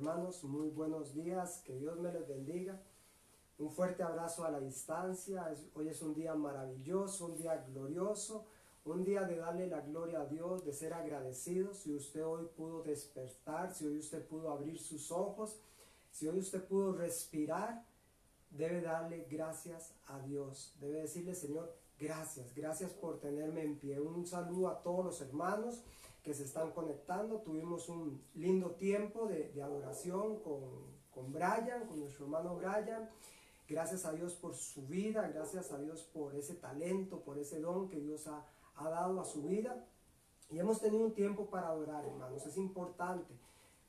hermanos, muy buenos días, que Dios me los bendiga. Un fuerte abrazo a la distancia. Hoy es un día maravilloso, un día glorioso, un día de darle la gloria a Dios, de ser agradecidos. Si usted hoy pudo despertar, si hoy usted pudo abrir sus ojos, si hoy usted pudo respirar, debe darle gracias a Dios. Debe decirle: Señor, gracias por tenerme en pie. Un saludo a todos los hermanos que se están conectando. Tuvimos un lindo tiempo de adoración con Brian, con nuestro hermano Brian. Gracias a Dios por su vida, gracias a Dios por ese talento, por ese don que Dios ha dado a su vida. Y hemos tenido un tiempo para adorar, hermanos. Es importante.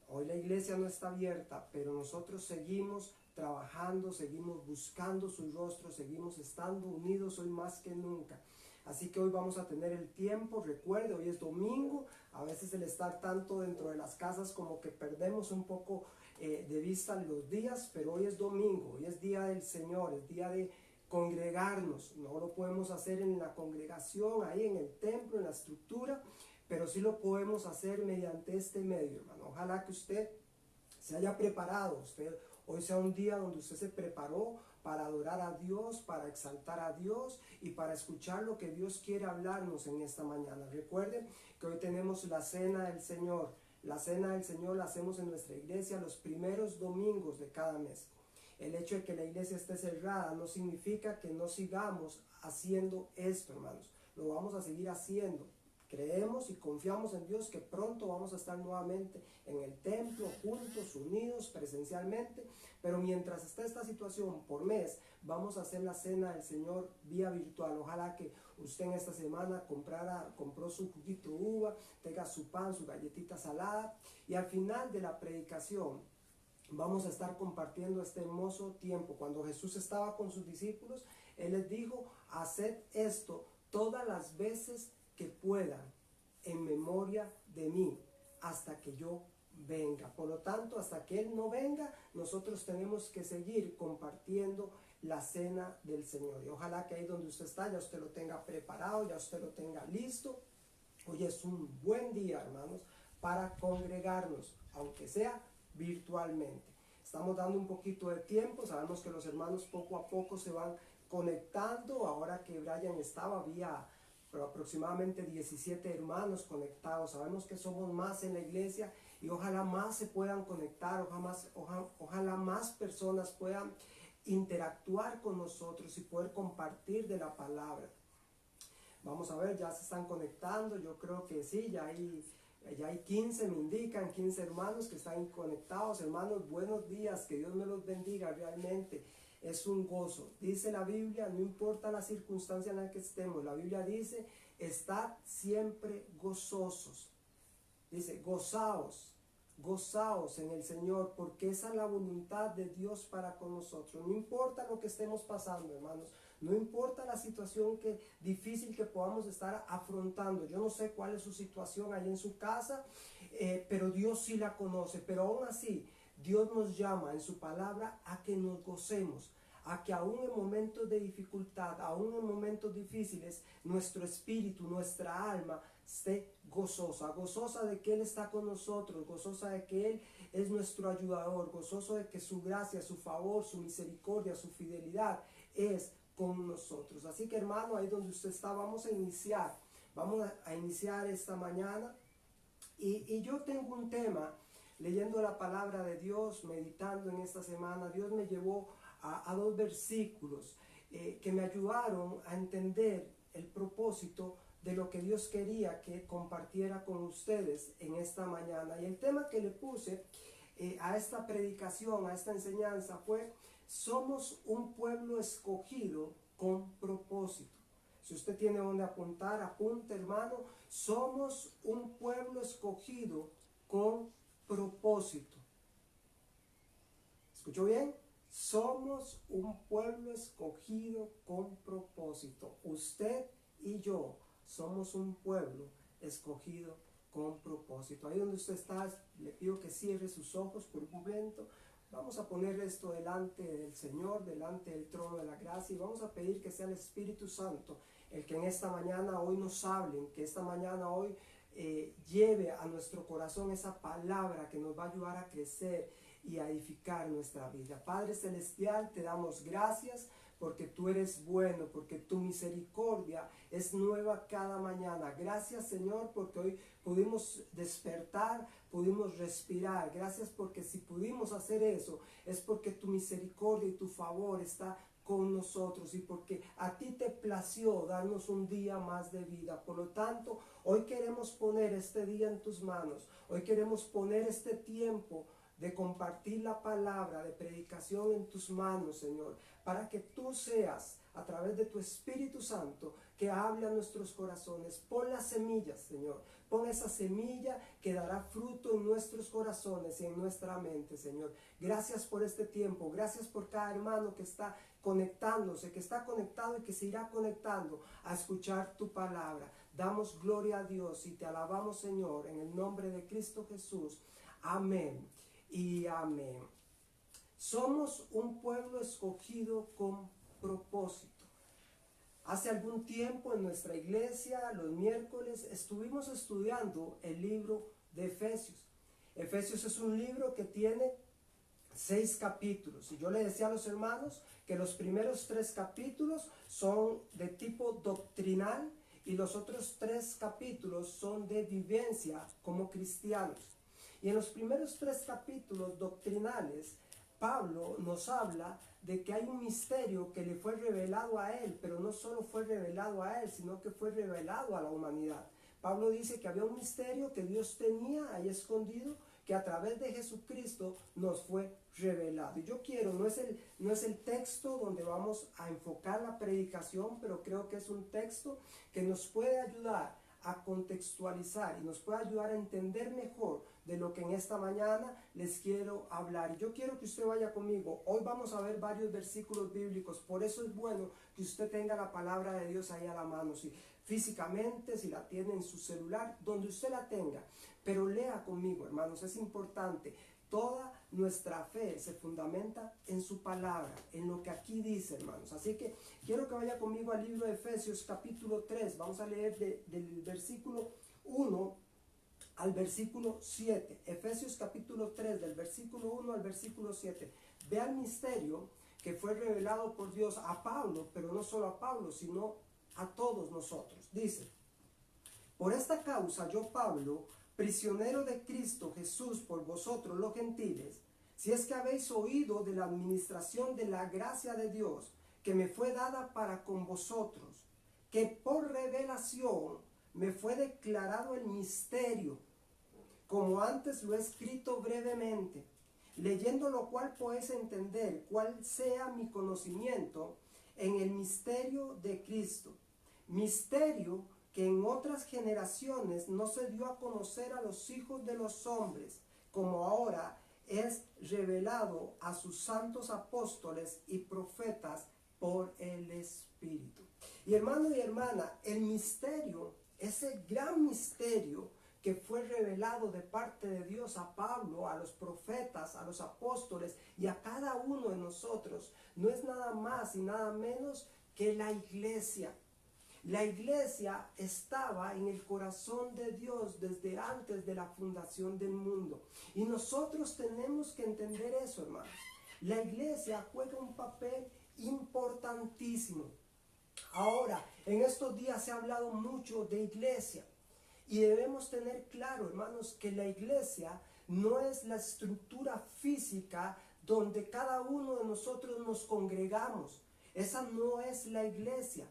Hoy la iglesia no está abierta, pero nosotros seguimos trabajando, seguimos buscando su rostro, seguimos estando unidos hoy más que nunca. Así que hoy vamos a tener el tiempo. Recuerde, hoy es domingo. A veces el estar tanto dentro de las casas como que perdemos un poco de vista los días, pero hoy es domingo, hoy es día del Señor, es día de congregarnos. No lo podemos hacer en la congregación, ahí en el templo, en la estructura, pero sí lo podemos hacer mediante este medio, hermano. Ojalá que usted se haya preparado, hoy sea un día donde usted se preparó para adorar a Dios, para exaltar a Dios y para escuchar lo que Dios quiere hablarnos en esta mañana. Recuerden que hoy tenemos la Cena del Señor. La Cena del Señor la hacemos en nuestra iglesia los primeros domingos de cada mes. El hecho de que la iglesia esté cerrada no significa que no sigamos haciendo esto, hermanos. Lo vamos a seguir haciendo. Creemos y confiamos en Dios que pronto vamos a estar nuevamente en el templo, juntos, unidos, presencialmente. Pero mientras esté esta situación por mes, vamos a hacer la Cena del Señor vía virtual. Ojalá que usted en esta semana compró su juguito de uva, tenga su pan, su galletita salada. Y al final de la predicación vamos a estar compartiendo este hermoso tiempo. Cuando Jesús estaba con sus discípulos, Él les dijo: haced esto todas las veces que puedan, en memoria de mí, hasta que yo venga. Por lo tanto, hasta que Él no venga, nosotros tenemos que seguir compartiendo la Cena del Señor. Y ojalá que ahí donde usted está, ya usted lo tenga preparado, ya usted lo tenga listo. Hoy es un buen día, hermanos, para congregarnos, aunque sea virtualmente. Estamos dando un poquito de tiempo. Sabemos que los hermanos poco a poco se van conectando. Ahora que Brian estaba, había aproximadamente 17 hermanos conectados. Sabemos que somos más en la iglesia y ojalá más se puedan conectar, ojalá más personas puedan interactuar con nosotros y poder compartir de la palabra. Vamos a ver, ya se están conectando. Yo creo que sí, ya hay 15, me indican 15 hermanos que están conectados. Hermanos, buenos días, que Dios me los bendiga. Realmente es un gozo. Dice la Biblia, no importa la circunstancia en la que estemos, la Biblia dice: estad siempre gozosos. Dice: gozaos en el Señor, porque esa es la voluntad de Dios para con nosotros. No importa lo que estemos pasando, hermanos, no importa la situación difícil que podamos estar afrontando. Yo no sé cuál es su situación ahí en su casa, pero Dios sí la conoce. Pero aún así, Dios nos llama en su palabra a que nos gocemos, a que aún en momentos de dificultad, aún en momentos difíciles, nuestro espíritu, nuestra alma esté gozosa de que Él está con nosotros, gozosa de que Él es nuestro ayudador, gozoso de que su gracia, su favor, su misericordia, su fidelidad es con nosotros. Así que, hermano, ahí donde usted está, vamos a iniciar esta mañana. Y yo tengo un tema, leyendo la palabra de Dios, meditando en esta semana. Dios me llevó a dos versículos que me ayudaron a entender el propósito de lo que Dios quería que compartiera con ustedes en esta mañana. Y el tema que le puse a esta predicación, a esta enseñanza, fue: somos un pueblo escogido con propósito. Si usted tiene donde apuntar, apunte, hermano. Somos un pueblo escogido con propósito. ¿Escuchó bien? Somos un pueblo escogido con propósito. Usted y yo somos un pueblo escogido con propósito. Ahí donde usted está, le pido que cierre sus ojos por un momento. Vamos a poner esto delante del Señor, delante del trono de la gracia, y vamos a pedir que sea el Espíritu Santo el que en esta mañana hoy nos hable, que esta mañana hoy lleve a nuestro corazón esa palabra que nos va a ayudar a crecer y a edificar nuestra vida. Padre Celestial, te damos gracias porque tú eres bueno, porque tu misericordia es nueva cada mañana. Gracias, Señor, porque hoy pudimos despertar, pudimos respirar. Gracias porque si pudimos hacer eso es porque tu misericordia y tu favor está con nosotros y porque a ti te plació darnos un día más de vida. Por lo tanto, hoy queremos poner este día en tus manos. Hoy queremos poner este tiempo de compartir la palabra, de predicación en tus manos, Señor, para que tú seas, a través de tu Espíritu Santo, que hable a nuestros corazones. Pon las semillas, Señor. Pon esa semilla que dará fruto en nuestros corazones y en nuestra mente, Señor. Gracias por este tiempo. Gracias por cada hermano que está conectándose, que está conectado y que se irá conectando a escuchar tu palabra. Damos gloria a Dios y te alabamos, Señor, en el nombre de Cristo Jesús. Amén y amén. Somos un pueblo escogido con propósito. Hace algún tiempo en nuestra iglesia, los miércoles, estuvimos estudiando el libro de Efesios. Efesios es un libro que tiene 6 capítulos. Y yo le decía a los hermanos que los primeros 3 capítulos son de tipo doctrinal y los otros 3 capítulos son de vivencia como cristianos. Y en los primeros 3 capítulos doctrinales, Pablo nos habla de que hay un misterio que le fue revelado a él, pero no solo fue revelado a él, sino que fue revelado a la humanidad. Pablo dice que había un misterio que Dios tenía ahí escondido, que a través de Jesucristo nos fue revelado. Y yo quiero, no es el texto donde vamos a enfocar la predicación, pero creo que es un texto que nos puede ayudar a contextualizar y nos puede ayudar a entender mejor de lo que en esta mañana les quiero hablar. Y yo quiero que usted vaya conmigo. Hoy vamos a ver varios versículos bíblicos. Por eso es bueno que usted tenga la palabra de Dios ahí a la mano. Si físicamente, si la tiene en su celular, donde usted la tenga. Pero lea conmigo, hermanos, es importante. Toda nuestra fe se fundamenta en su palabra, en lo que aquí dice, hermanos. Así que quiero que vaya conmigo al libro de Efesios capítulo 3. Vamos a leer del versículo 1 al versículo 7. Efesios capítulo 3, del versículo 1 al versículo 7. Vea el misterio que fue revelado por Dios a Pablo, pero no solo a Pablo, sino a todos nosotros. Dice: por esta causa yo, Pablo, prisionero de Cristo Jesús por vosotros los gentiles, si es que habéis oído de la administración de la gracia de Dios que me fue dada para con vosotros, que por revelación me fue declarado el misterio, como antes lo he escrito brevemente, leyendo lo cual podéis entender cuál sea mi conocimiento en el misterio de Cristo, misterio que en otras generaciones no se dio a conocer a los hijos de los hombres, como ahora es revelado a sus santos apóstoles y profetas por el Espíritu. Y hermano y hermana, el misterio, ese gran misterio que fue revelado de parte de Dios a Pablo, a los profetas, a los apóstoles y a cada uno de nosotros, no es nada más y nada menos que la iglesia. La iglesia estaba en el corazón de Dios desde antes de la fundación del mundo. Y nosotros tenemos que entender eso, hermanos. La iglesia juega un papel importantísimo. Ahora, en estos días se ha hablado mucho de iglesia. Y debemos tener claro, hermanos, que la iglesia no es la estructura física donde cada uno de nosotros nos congregamos. Esa no es la iglesia.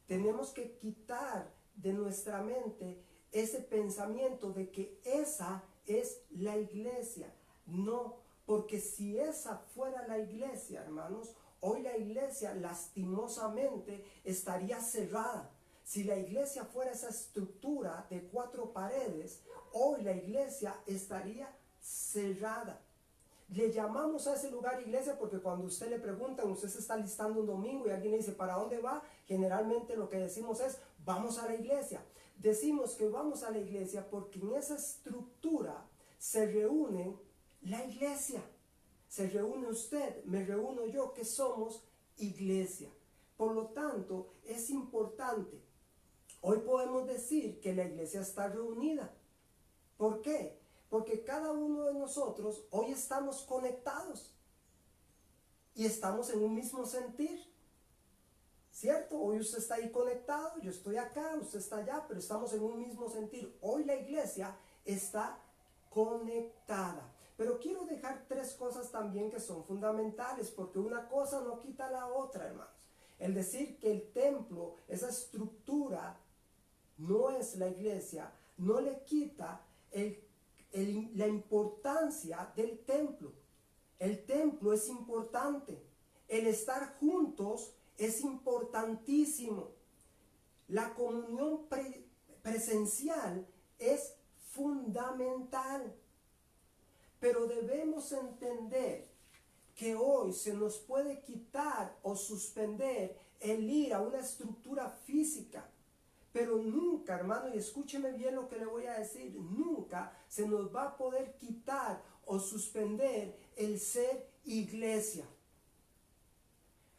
Tenemos que quitar de nuestra mente ese pensamiento de que esa es la iglesia. No, porque si esa fuera la iglesia, hermanos, hoy la iglesia lastimosamente estaría cerrada. Si la iglesia fuera esa estructura de 4 paredes, hoy la iglesia estaría cerrada. Le llamamos a ese lugar iglesia porque cuando usted le preguntan, usted se está listando un domingo y alguien le dice, ¿para dónde va? Generalmente lo que decimos es, vamos a la iglesia. Decimos que vamos a la iglesia porque en esa estructura se reúne la iglesia. Se reúne usted, me reúno yo, que somos iglesia. Por lo tanto, es importante Hoy podemos decir que la iglesia está reunida. ¿Por qué? Porque cada uno de nosotros hoy estamos conectados y estamos en un mismo sentir. ¿Cierto? Hoy usted está ahí conectado, yo estoy acá, usted está allá, pero estamos en un mismo sentir. Hoy la iglesia está conectada. Pero quiero dejar tres cosas también que son fundamentales, porque una cosa no quita la otra, hermanos. El decir que el templo, esa estructura, no es la iglesia, no le quita la importancia del templo. El templo es importante. El estar juntos es importantísimo. La comunión presencial es fundamental. Pero debemos entender que hoy se nos puede quitar o suspender el ir a una estructura física. Pero nunca, hermano, y escúcheme bien lo que le voy a decir, nunca se nos va a poder quitar o suspender el ser iglesia.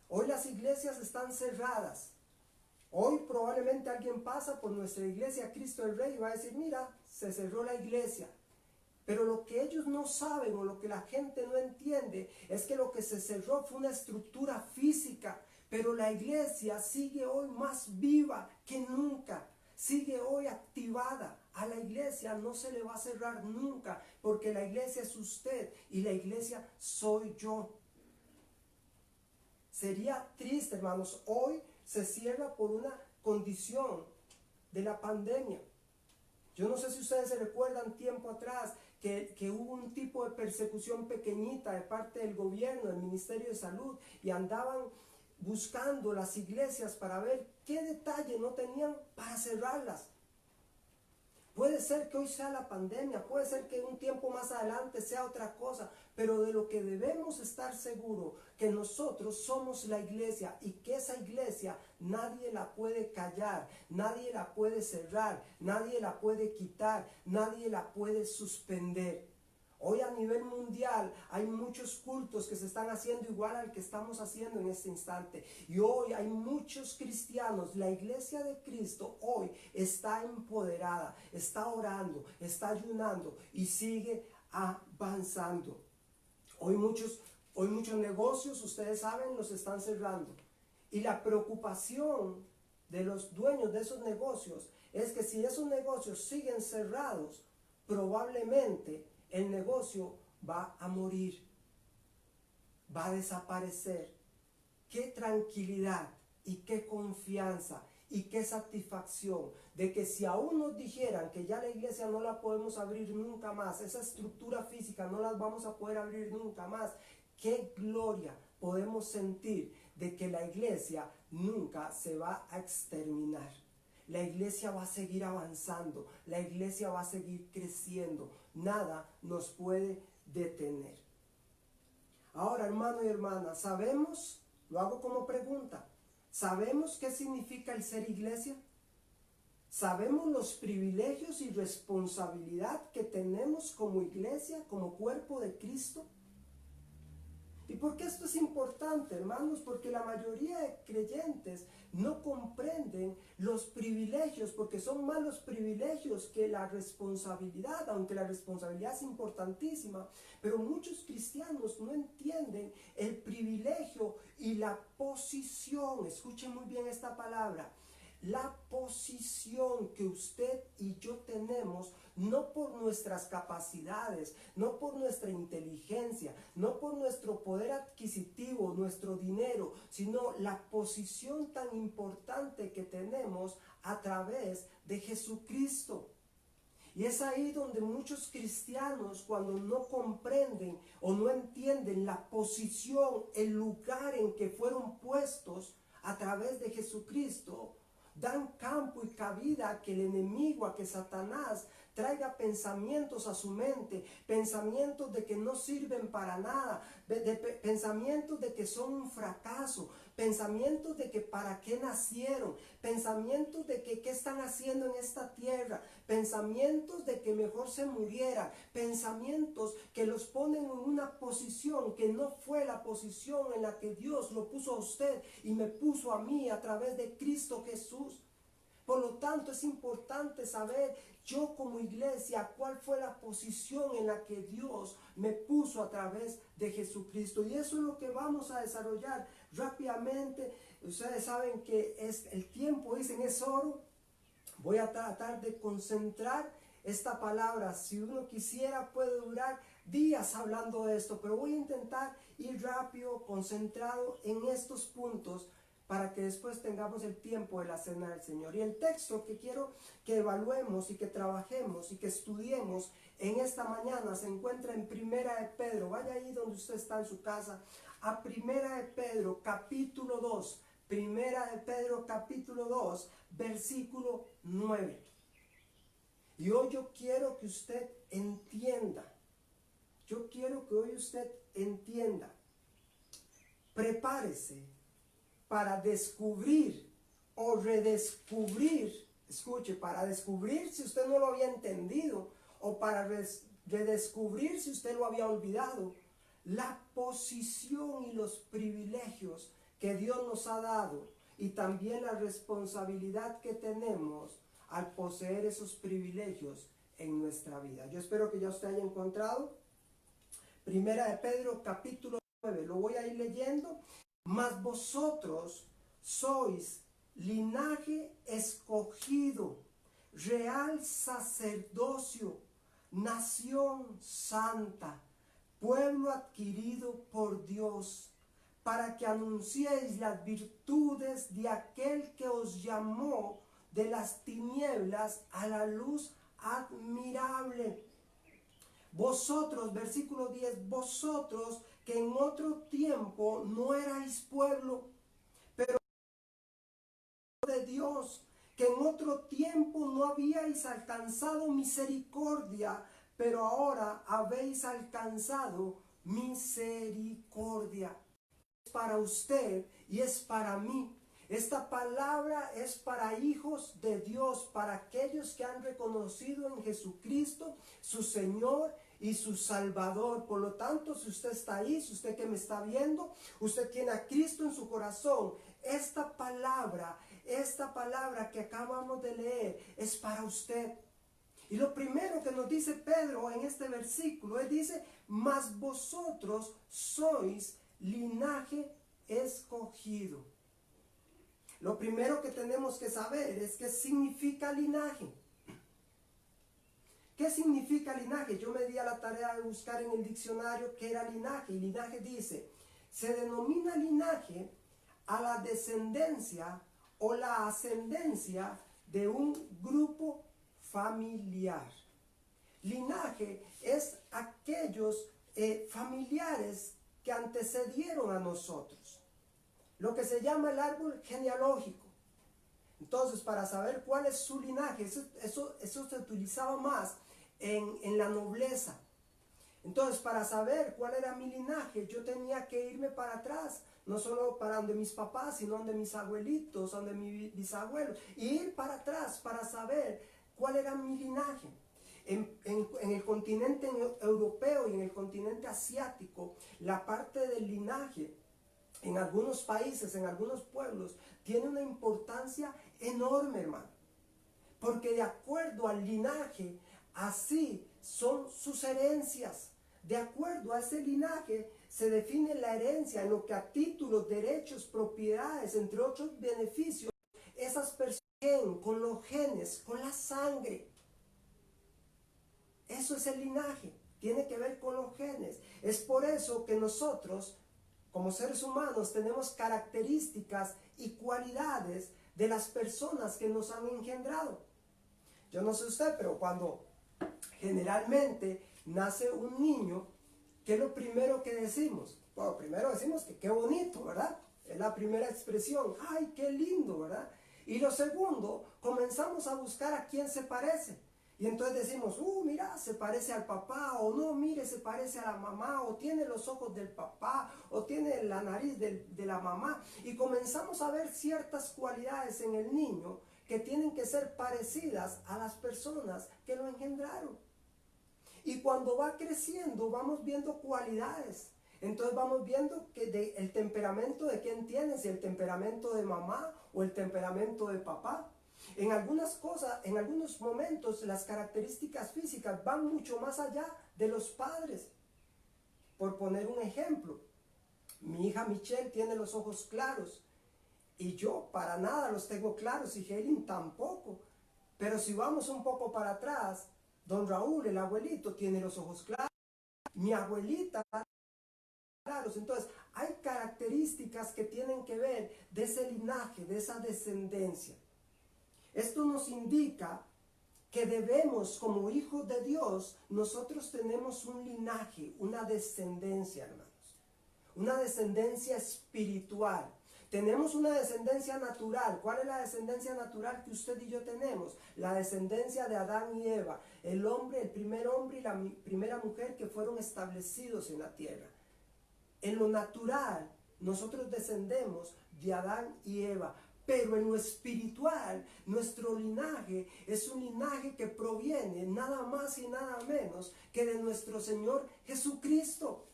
Hoy las iglesias están cerradas. Hoy probablemente alguien pasa por nuestra iglesia, Cristo el Rey, y va a decir, mira, se cerró la iglesia. Pero lo que ellos no saben o lo que la gente no entiende es que lo que se cerró fue una estructura física. Pero la iglesia sigue hoy más viva que nunca. Sigue hoy activada. A la iglesia no se le va a cerrar nunca, porque la iglesia es usted y la iglesia soy yo. Sería triste, hermanos, hoy se cierra por una condición de la pandemia. Yo no sé si ustedes se recuerdan tiempo atrás que hubo un tipo de persecución pequeñita de parte del gobierno, del Ministerio de Salud, y andaban buscando las iglesias para ver qué detalle no tenían para cerrarlas. Puede ser que hoy sea la pandemia, puede ser que un tiempo más adelante sea otra cosa, pero de lo que debemos estar seguros, que nosotros somos la iglesia y que esa iglesia nadie la puede callar, nadie la puede cerrar, nadie la puede quitar, nadie la puede suspender. Hoy a nivel mundial hay muchos cultos que se están haciendo igual al que estamos haciendo en este instante. Y hoy hay muchos cristianos. La iglesia de Cristo hoy está empoderada, está orando, está ayunando y sigue avanzando. Hoy muchos negocios, ustedes saben, los están cerrando. Y la preocupación de los dueños de esos negocios es que si esos negocios siguen cerrados, probablemente el negocio va a morir, va a desaparecer. Qué tranquilidad y qué confianza y qué satisfacción de que si aún nos dijeran que ya la iglesia no la podemos abrir nunca más, esa estructura física no la vamos a poder abrir nunca más, qué gloria podemos sentir de que la iglesia nunca se va a exterminar. La iglesia va a seguir avanzando, la iglesia va a seguir creciendo, nada nos puede detener. Ahora, hermano y hermana, ¿sabemos? Lo hago como pregunta. ¿Sabemos qué significa el ser iglesia? ¿Sabemos los privilegios y responsabilidad que tenemos como iglesia, como cuerpo de Cristo? ¿Y por qué esto es importante, hermanos? Porque la mayoría de creyentes no comprenden los privilegios, porque son más los privilegios que la responsabilidad, aunque la responsabilidad es importantísima. Pero muchos cristianos no entienden el privilegio y la posición. Escuchen muy bien esta palabra. La posición que usted y yo tenemos, no por nuestras capacidades, no por nuestra inteligencia, no por nuestro poder adquisitivo, nuestro dinero, sino la posición tan importante que tenemos a través de Jesucristo. Y es ahí donde muchos cristianos, cuando no comprenden o no entienden la posición, el lugar en que fueron puestos a través de Jesucristo, dan campo y cabida a que el enemigo, a que Satanás traiga pensamientos a su mente, pensamientos de que no sirven para nada, pensamientos de que son un fracaso, pensamientos de que para qué nacieron, pensamientos de que qué están haciendo en esta tierra, pensamientos de que mejor se murieran, pensamientos que los ponen en una posición que no fue la posición en la que Dios lo puso a usted y me puso a mí a través de Cristo Jesús. Por lo tanto, es importante saber yo como iglesia cuál fue la posición en la que Dios me puso a través de Jesucristo. Y eso es lo que vamos a desarrollar rápidamente. Ustedes saben que el tiempo, dicen, es oro. Voy a tratar de concentrar esta palabra. Si uno quisiera, puede durar días hablando de esto, pero voy a intentar ir rápido, concentrado en estos puntos para que después tengamos el tiempo de la cena del Señor. Y el texto que quiero que evaluemos y que trabajemos y que estudiemos en esta mañana se encuentra en Primera de Pedro. Vaya ahí donde usted está en su casa, a Primera de Pedro, capítulo 2. Primera de Pedro, capítulo 2, versículo 9. Y hoy yo quiero que usted entienda. Yo quiero que hoy usted entienda. Prepárese para descubrir o redescubrir, escuche, para descubrir si usted no lo había entendido o para redescubrir si usted lo había olvidado, la posición y los privilegios que Dios nos ha dado y también la responsabilidad que tenemos al poseer esos privilegios en nuestra vida. Yo espero que ya usted haya encontrado Primera de Pedro capítulo 9, lo voy a ir leyendo. Mas vosotros sois linaje escogido, real sacerdocio, nación santa, pueblo adquirido por Dios, para que anunciéis las virtudes de aquel que os llamó de las tinieblas a la luz admirable. Vosotros, versículo 10, vosotros que en otro tiempo no erais pueblo, pero de Dios, que en otro tiempo no habíais alcanzado misericordia, pero ahora habéis alcanzado misericordia. Es para usted y es para mí. Esta palabra es para hijos de Dios, para aquellos que han reconocido en Jesucristo su Señor y su Salvador. Por lo tanto, si usted está ahí, si usted que me está viendo, usted tiene a Cristo en su corazón. Esta palabra que acabamos de leer es para usted. Y lo primero que nos dice Pedro en este versículo, él dice, mas vosotros sois linaje escogido. Lo primero que tenemos que saber es qué significa linaje. ¿Qué significa linaje? Yo me di a la tarea de buscar en el diccionario qué era linaje. Y linaje dice, se denomina linaje a la descendencia o la ascendencia de un grupo familiar. Linaje es aquellos familiares que antecedieron a nosotros. Lo que se llama el árbol genealógico. Entonces, para saber cuál es su linaje, eso se utilizaba más en la nobleza. Entonces, para saber cuál era mi linaje, yo tenía que irme para atrás, no solo para donde mis papás, sino donde mis abuelitos, donde mis bisabuelos, y ir para atrás para saber cuál era mi linaje. En el continente europeo y en el continente asiático, la parte del linaje en algunos países, en algunos pueblos, tiene una importancia enorme, hermano. Porque de acuerdo al linaje, así son sus herencias. De acuerdo a ese linaje, se define la herencia en lo que a títulos, derechos, propiedades, entre otros beneficios, esas personas tienen con los genes, con la sangre. Eso es el linaje. Tiene que ver con los genes. Es por eso que nosotros, como seres humanos, tenemos características y cualidades de las personas que nos han engendrado. Yo no sé usted, pero cuando generalmente nace un niño, ¿qué es lo primero que decimos? Bueno, primero decimos que qué bonito, ¿verdad? Es la primera expresión. ¡Ay, qué lindo!, ¿verdad? Y lo segundo, comenzamos a buscar a quién se parece. Y entonces decimos, mira, se parece al papá, o no, mire, se parece a la mamá, o tiene los ojos del papá, o tiene la nariz de la mamá. Y comenzamos a ver ciertas cualidades en el niño que tienen que ser parecidas a las personas que lo engendraron. Y cuando va creciendo, vamos viendo cualidades. Entonces vamos viendo que el temperamento de quién tiene, si el temperamento de mamá o el temperamento de papá. En algunas cosas, en algunos momentos, las características físicas van mucho más allá de los padres. Por poner un ejemplo, mi hija Michelle tiene los ojos claros y yo para nada los tengo claros y Helen tampoco. Pero si vamos un poco para atrás, don Raúl, el abuelito, tiene los ojos claros. Mi abuelita, claros. Entonces, hay características que tienen que ver de ese linaje, de esa descendencia. Esto nos indica que debemos, como hijos de Dios, nosotros tenemos un linaje, una descendencia, hermanos. Una descendencia espiritual. Tenemos una descendencia natural. ¿Cuál es la descendencia natural que usted y yo tenemos? La descendencia de Adán y Eva. El hombre, el primer hombre y la primera mujer que fueron establecidos en la tierra. En lo natural, nosotros descendemos de Adán y Eva. Pero en lo espiritual, nuestro linaje es un linaje que proviene nada más y nada menos que de nuestro Señor Jesucristo.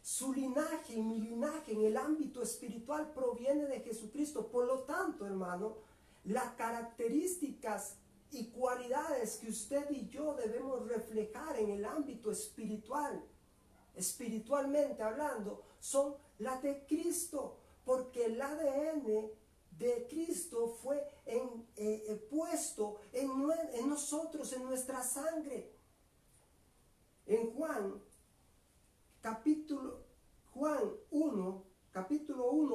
Su linaje y mi linaje en el ámbito espiritual proviene de Jesucristo. Por lo tanto, hermano, las características y cualidades que usted y yo debemos reflejar en el ámbito espiritual, espiritualmente hablando, son las de Cristo, porque el ADN de Cristo fue puesto en nosotros, en nuestra sangre. En Juan 1,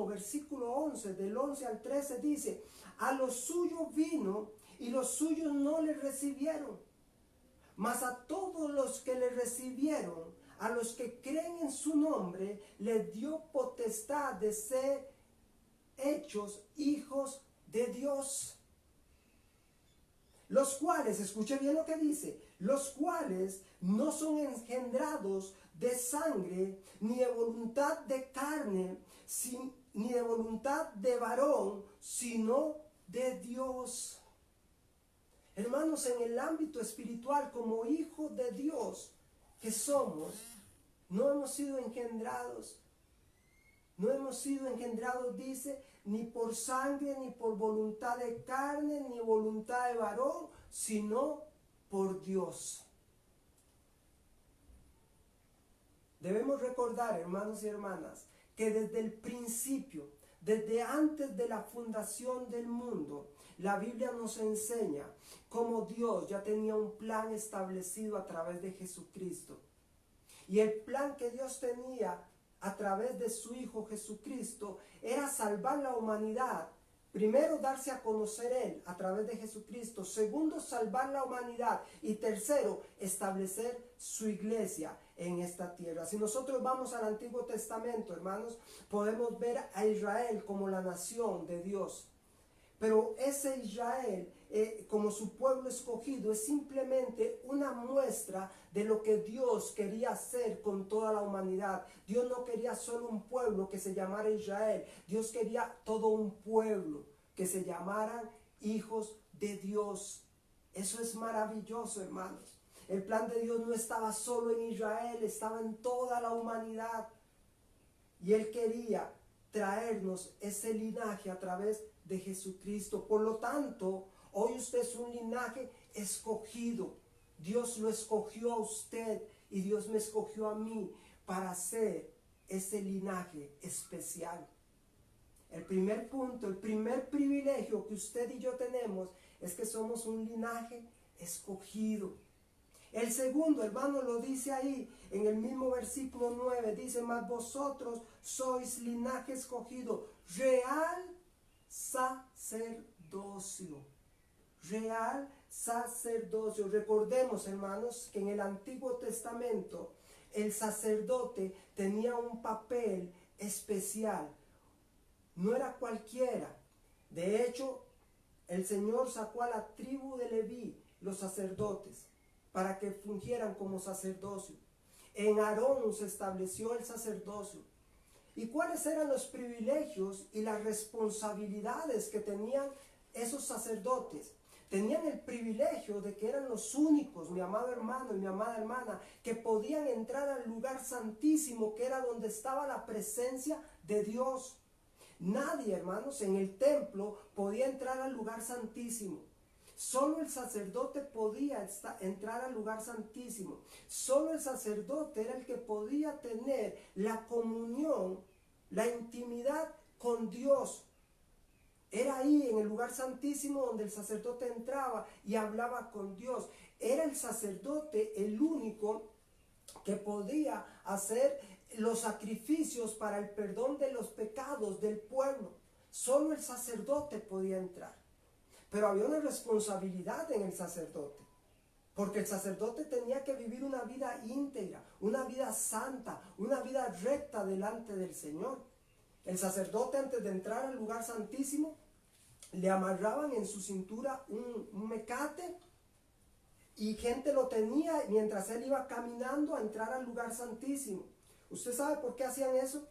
versículo 11, del 11 al 13 dice: a los suyos vino y los suyos no le recibieron, mas a todos los que le recibieron, a los que creen en su nombre, les dio potestad de ser hechos hijos de Dios. Los cuales, escuche bien lo que dice, los cuales no son engendrados de sangre, ni de voluntad de carne, ni de voluntad de varón, sino de Dios. Hermanos, en el ámbito espiritual, como hijos de Dios que somos, no hemos sido engendrados. No hemos sido engendrados, dice, ni por sangre, ni por voluntad de carne, ni voluntad de varón, sino por Dios. Debemos recordar, hermanos y hermanas, que desde el principio, desde antes de la fundación del mundo, la Biblia nos enseña cómo Dios ya tenía un plan establecido a través de Jesucristo. Y el plan que Dios tenía a través de su Hijo Jesucristo era salvar la humanidad. Primero, darse a conocer Él a través de Jesucristo. Segundo, salvar la humanidad. Y tercero, establecer su iglesia en esta tierra. Si nosotros vamos al Antiguo Testamento, hermanos, podemos ver a Israel como la nación de Dios. Pero ese Israel, como su pueblo escogido, es simplemente una muestra de lo que Dios quería hacer con toda la humanidad. Dios no quería solo un pueblo que se llamara Israel. Dios quería todo un pueblo que se llamaran hijos de Dios. Eso es maravilloso, hermanos. El plan de Dios no estaba solo en Israel, estaba en toda la humanidad. Y Él quería traernos ese linaje a través de Jesucristo. Por lo tanto, hoy usted es un linaje escogido. Dios lo escogió a usted y Dios me escogió a mí para ser ese linaje especial. El primer punto, el primer privilegio que usted y yo tenemos es que somos un linaje escogido. El segundo, hermano, lo dice ahí en el mismo versículo 9, dice: mas vosotros sois linaje escogido, real sacerdocio. Real sacerdocio. Recordemos, hermanos, que en el Antiguo Testamento el sacerdote tenía un papel especial. No era cualquiera. De hecho, el Señor sacó a la tribu de Leví, los sacerdotes, para que fungieran como sacerdocio. En Aarón se estableció el sacerdocio. ¿Y cuáles eran los privilegios y las responsabilidades que tenían esos sacerdotes? Tenían el privilegio de que eran los únicos, mi amado hermano y mi amada hermana, que podían entrar al lugar santísimo, que era donde estaba la presencia de Dios. Nadie, hermanos, en el templo podía entrar al lugar santísimo. Solo el sacerdote podía entrar al lugar santísimo. Solo el sacerdote era el que podía tener la comunión, la intimidad con Dios. Era ahí en el lugar santísimo donde el sacerdote entraba y hablaba con Dios. Era el sacerdote el único que podía hacer los sacrificios para el perdón de los pecados del pueblo. Solo el sacerdote podía entrar. Pero había una responsabilidad en el sacerdote, porque el sacerdote tenía que vivir una vida íntegra, una vida santa, una vida recta delante del Señor. El sacerdote, antes de entrar al lugar santísimo, le amarraban en su cintura un mecate, y gente lo tenía mientras él iba caminando a entrar al lugar santísimo. ¿Usted sabe por qué hacían eso?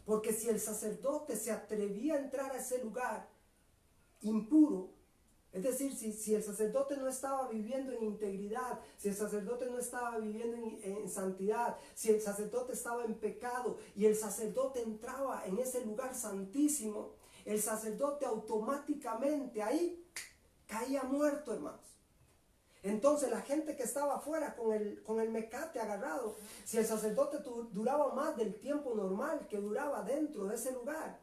Porque si el sacerdote se atrevía a entrar a ese lugar impuro, es decir, si el sacerdote no estaba viviendo en integridad, si el sacerdote no estaba viviendo en santidad, si el sacerdote estaba en pecado y el sacerdote entraba en ese lugar santísimo, el sacerdote automáticamente ahí caía muerto, hermanos. Entonces la gente que estaba afuera con el mecate agarrado, si el sacerdote duraba más del tiempo normal que duraba dentro de ese lugar,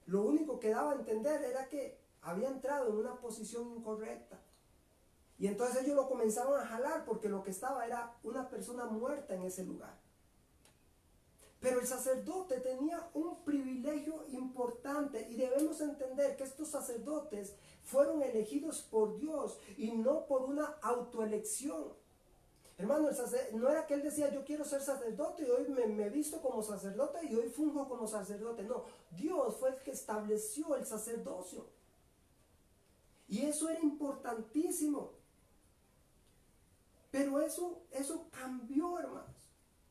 lo único que daba a entender era que había entrado en una posición incorrecta. Y entonces ellos lo comenzaron a jalar porque lo que estaba era una persona muerta en ese lugar. Pero el sacerdote tenía un privilegio importante y debemos entender que estos sacerdotes fueron elegidos por Dios y no por una autoelección. Hermano, no era que él decía, yo quiero ser sacerdote y hoy me visto como sacerdote y hoy fungo como sacerdote. No, Dios fue el que estableció el sacerdocio. Y eso era importantísimo. Pero eso cambió, hermanos.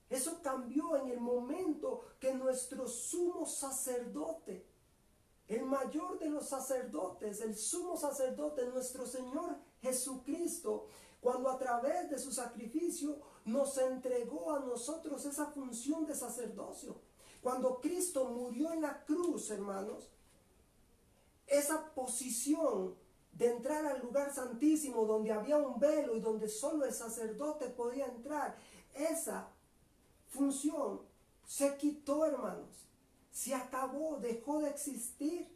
Eso cambió en el momento que nuestro sumo sacerdote, el mayor de los sacerdotes, el sumo sacerdote, nuestro Señor Jesucristo, cuando a través de su sacrificio nos entregó a nosotros esa función de sacerdocio. Cuando Cristo murió en la cruz, hermanos, esa posición de entrar al lugar santísimo donde había un velo y donde solo el sacerdote podía entrar, esa función se quitó, hermanos. Se acabó, dejó de existir.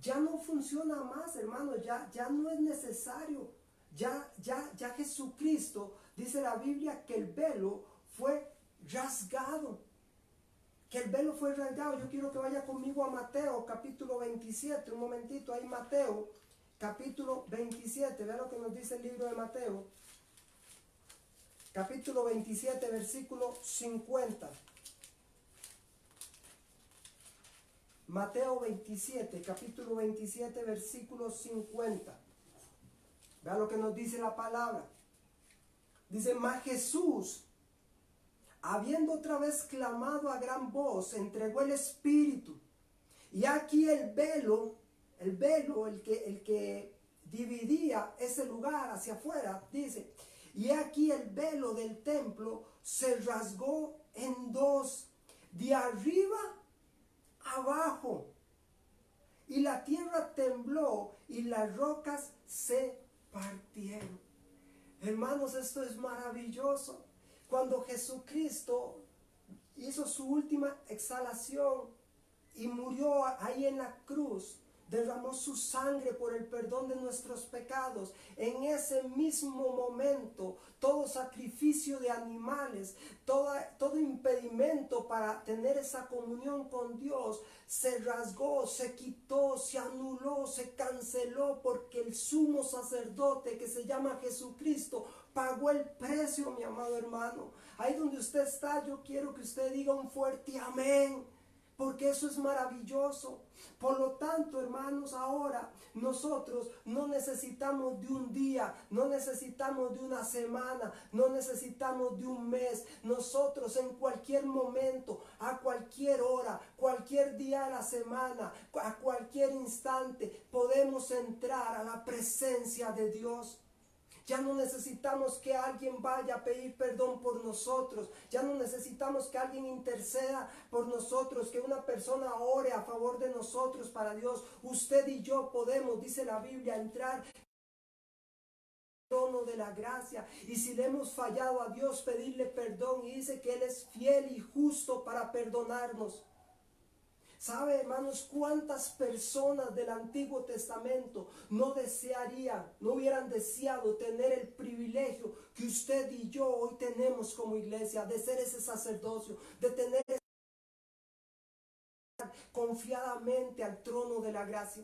Ya no funciona más, hermanos. Ya no es necesario. Ya Jesucristo, dice la Biblia, que el velo fue rasgado. Que el velo fue rasgado. Yo quiero que vaya conmigo a Mateo capítulo 27. Un momentito, ahí Mateo capítulo 27. Vean lo que nos dice el libro de Mateo. Capítulo 27, versículo 50. Mateo 27, capítulo 27, versículo 50. Vean lo que nos dice la palabra. Dice, mas Jesús, habiendo otra vez clamado a gran voz, entregó el Espíritu. Y aquí el velo, el que dividía ese lugar hacia afuera, dice, y aquí el velo del templo se rasgó en dos, de arriba abajo. Y la tierra tembló y las rocas se partieron. Hermanos, esto es maravilloso. Cuando Jesucristo hizo su última exhalación y murió ahí en la cruz, derramó su sangre por el perdón de nuestros pecados. En ese mismo momento, todo sacrificio de animales, todo impedimento para tener esa comunión con Dios, se rasgó, se quitó, se anuló, se canceló, porque el sumo sacerdote que se llama Jesucristo pagó el precio, mi amado hermano. Ahí donde usted está, yo quiero que usted diga un fuerte amén, porque eso es maravilloso. Por lo tanto, hermanos, ahora nosotros no necesitamos de un día, no necesitamos de una semana, no necesitamos de un mes. Nosotros en cualquier momento, a cualquier hora, cualquier día de la semana, a cualquier instante, podemos entrar a la presencia de Dios. Ya no necesitamos que alguien vaya a pedir perdón por nosotros. Ya no necesitamos que alguien interceda por nosotros, que una persona ore a favor de nosotros para Dios. Usted y yo podemos, dice la Biblia, entrar trono de la gracia, y si le hemos fallado a Dios, pedirle perdón, y dice que Él es fiel y justo para perdonarnos. ¿Sabe, hermanos, cuántas personas del Antiguo Testamento no desearían, no hubieran deseado tener el privilegio que usted y yo hoy tenemos como iglesia, de ser ese sacerdocio, de tener confiadamente al trono de la gracia?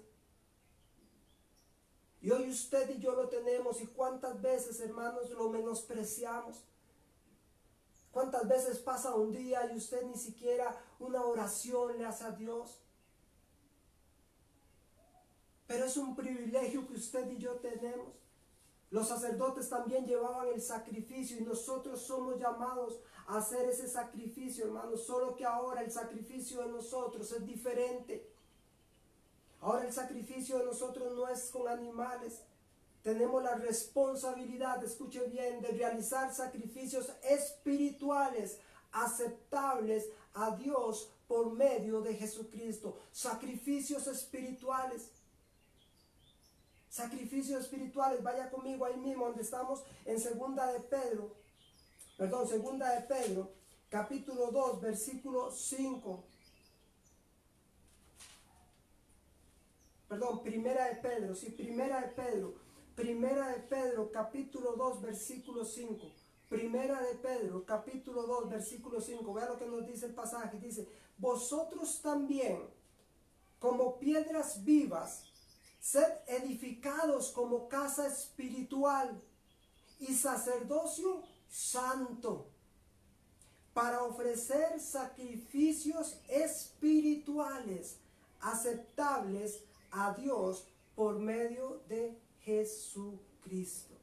Y hoy usted y yo lo tenemos, y cuántas veces, hermanos, lo menospreciamos. ¿Cuántas veces pasa un día y usted ni siquiera una oración le hace a Dios? Pero es un privilegio que usted y yo tenemos. Los sacerdotes también llevaban el sacrificio, y nosotros somos llamados a hacer ese sacrificio, hermanos. Solo que ahora el sacrificio de nosotros es diferente. Ahora el sacrificio de nosotros no es con animales. Tenemos la responsabilidad, escuche bien, de realizar sacrificios espirituales aceptables a Dios por medio de Jesucristo. Sacrificios espirituales. Sacrificios espirituales. Vaya conmigo ahí mismo donde estamos en segunda de Pedro, capítulo 2, versículo 5. Primera de Pedro, capítulo 2, versículo 5. Primera de Pedro, capítulo 2, versículo 5. Vea lo que nos dice el pasaje. Dice: vosotros también, como piedras vivas, sed edificados como casa espiritual y sacerdocio santo, para ofrecer sacrificios espirituales aceptables a Dios por medio de Jesucristo.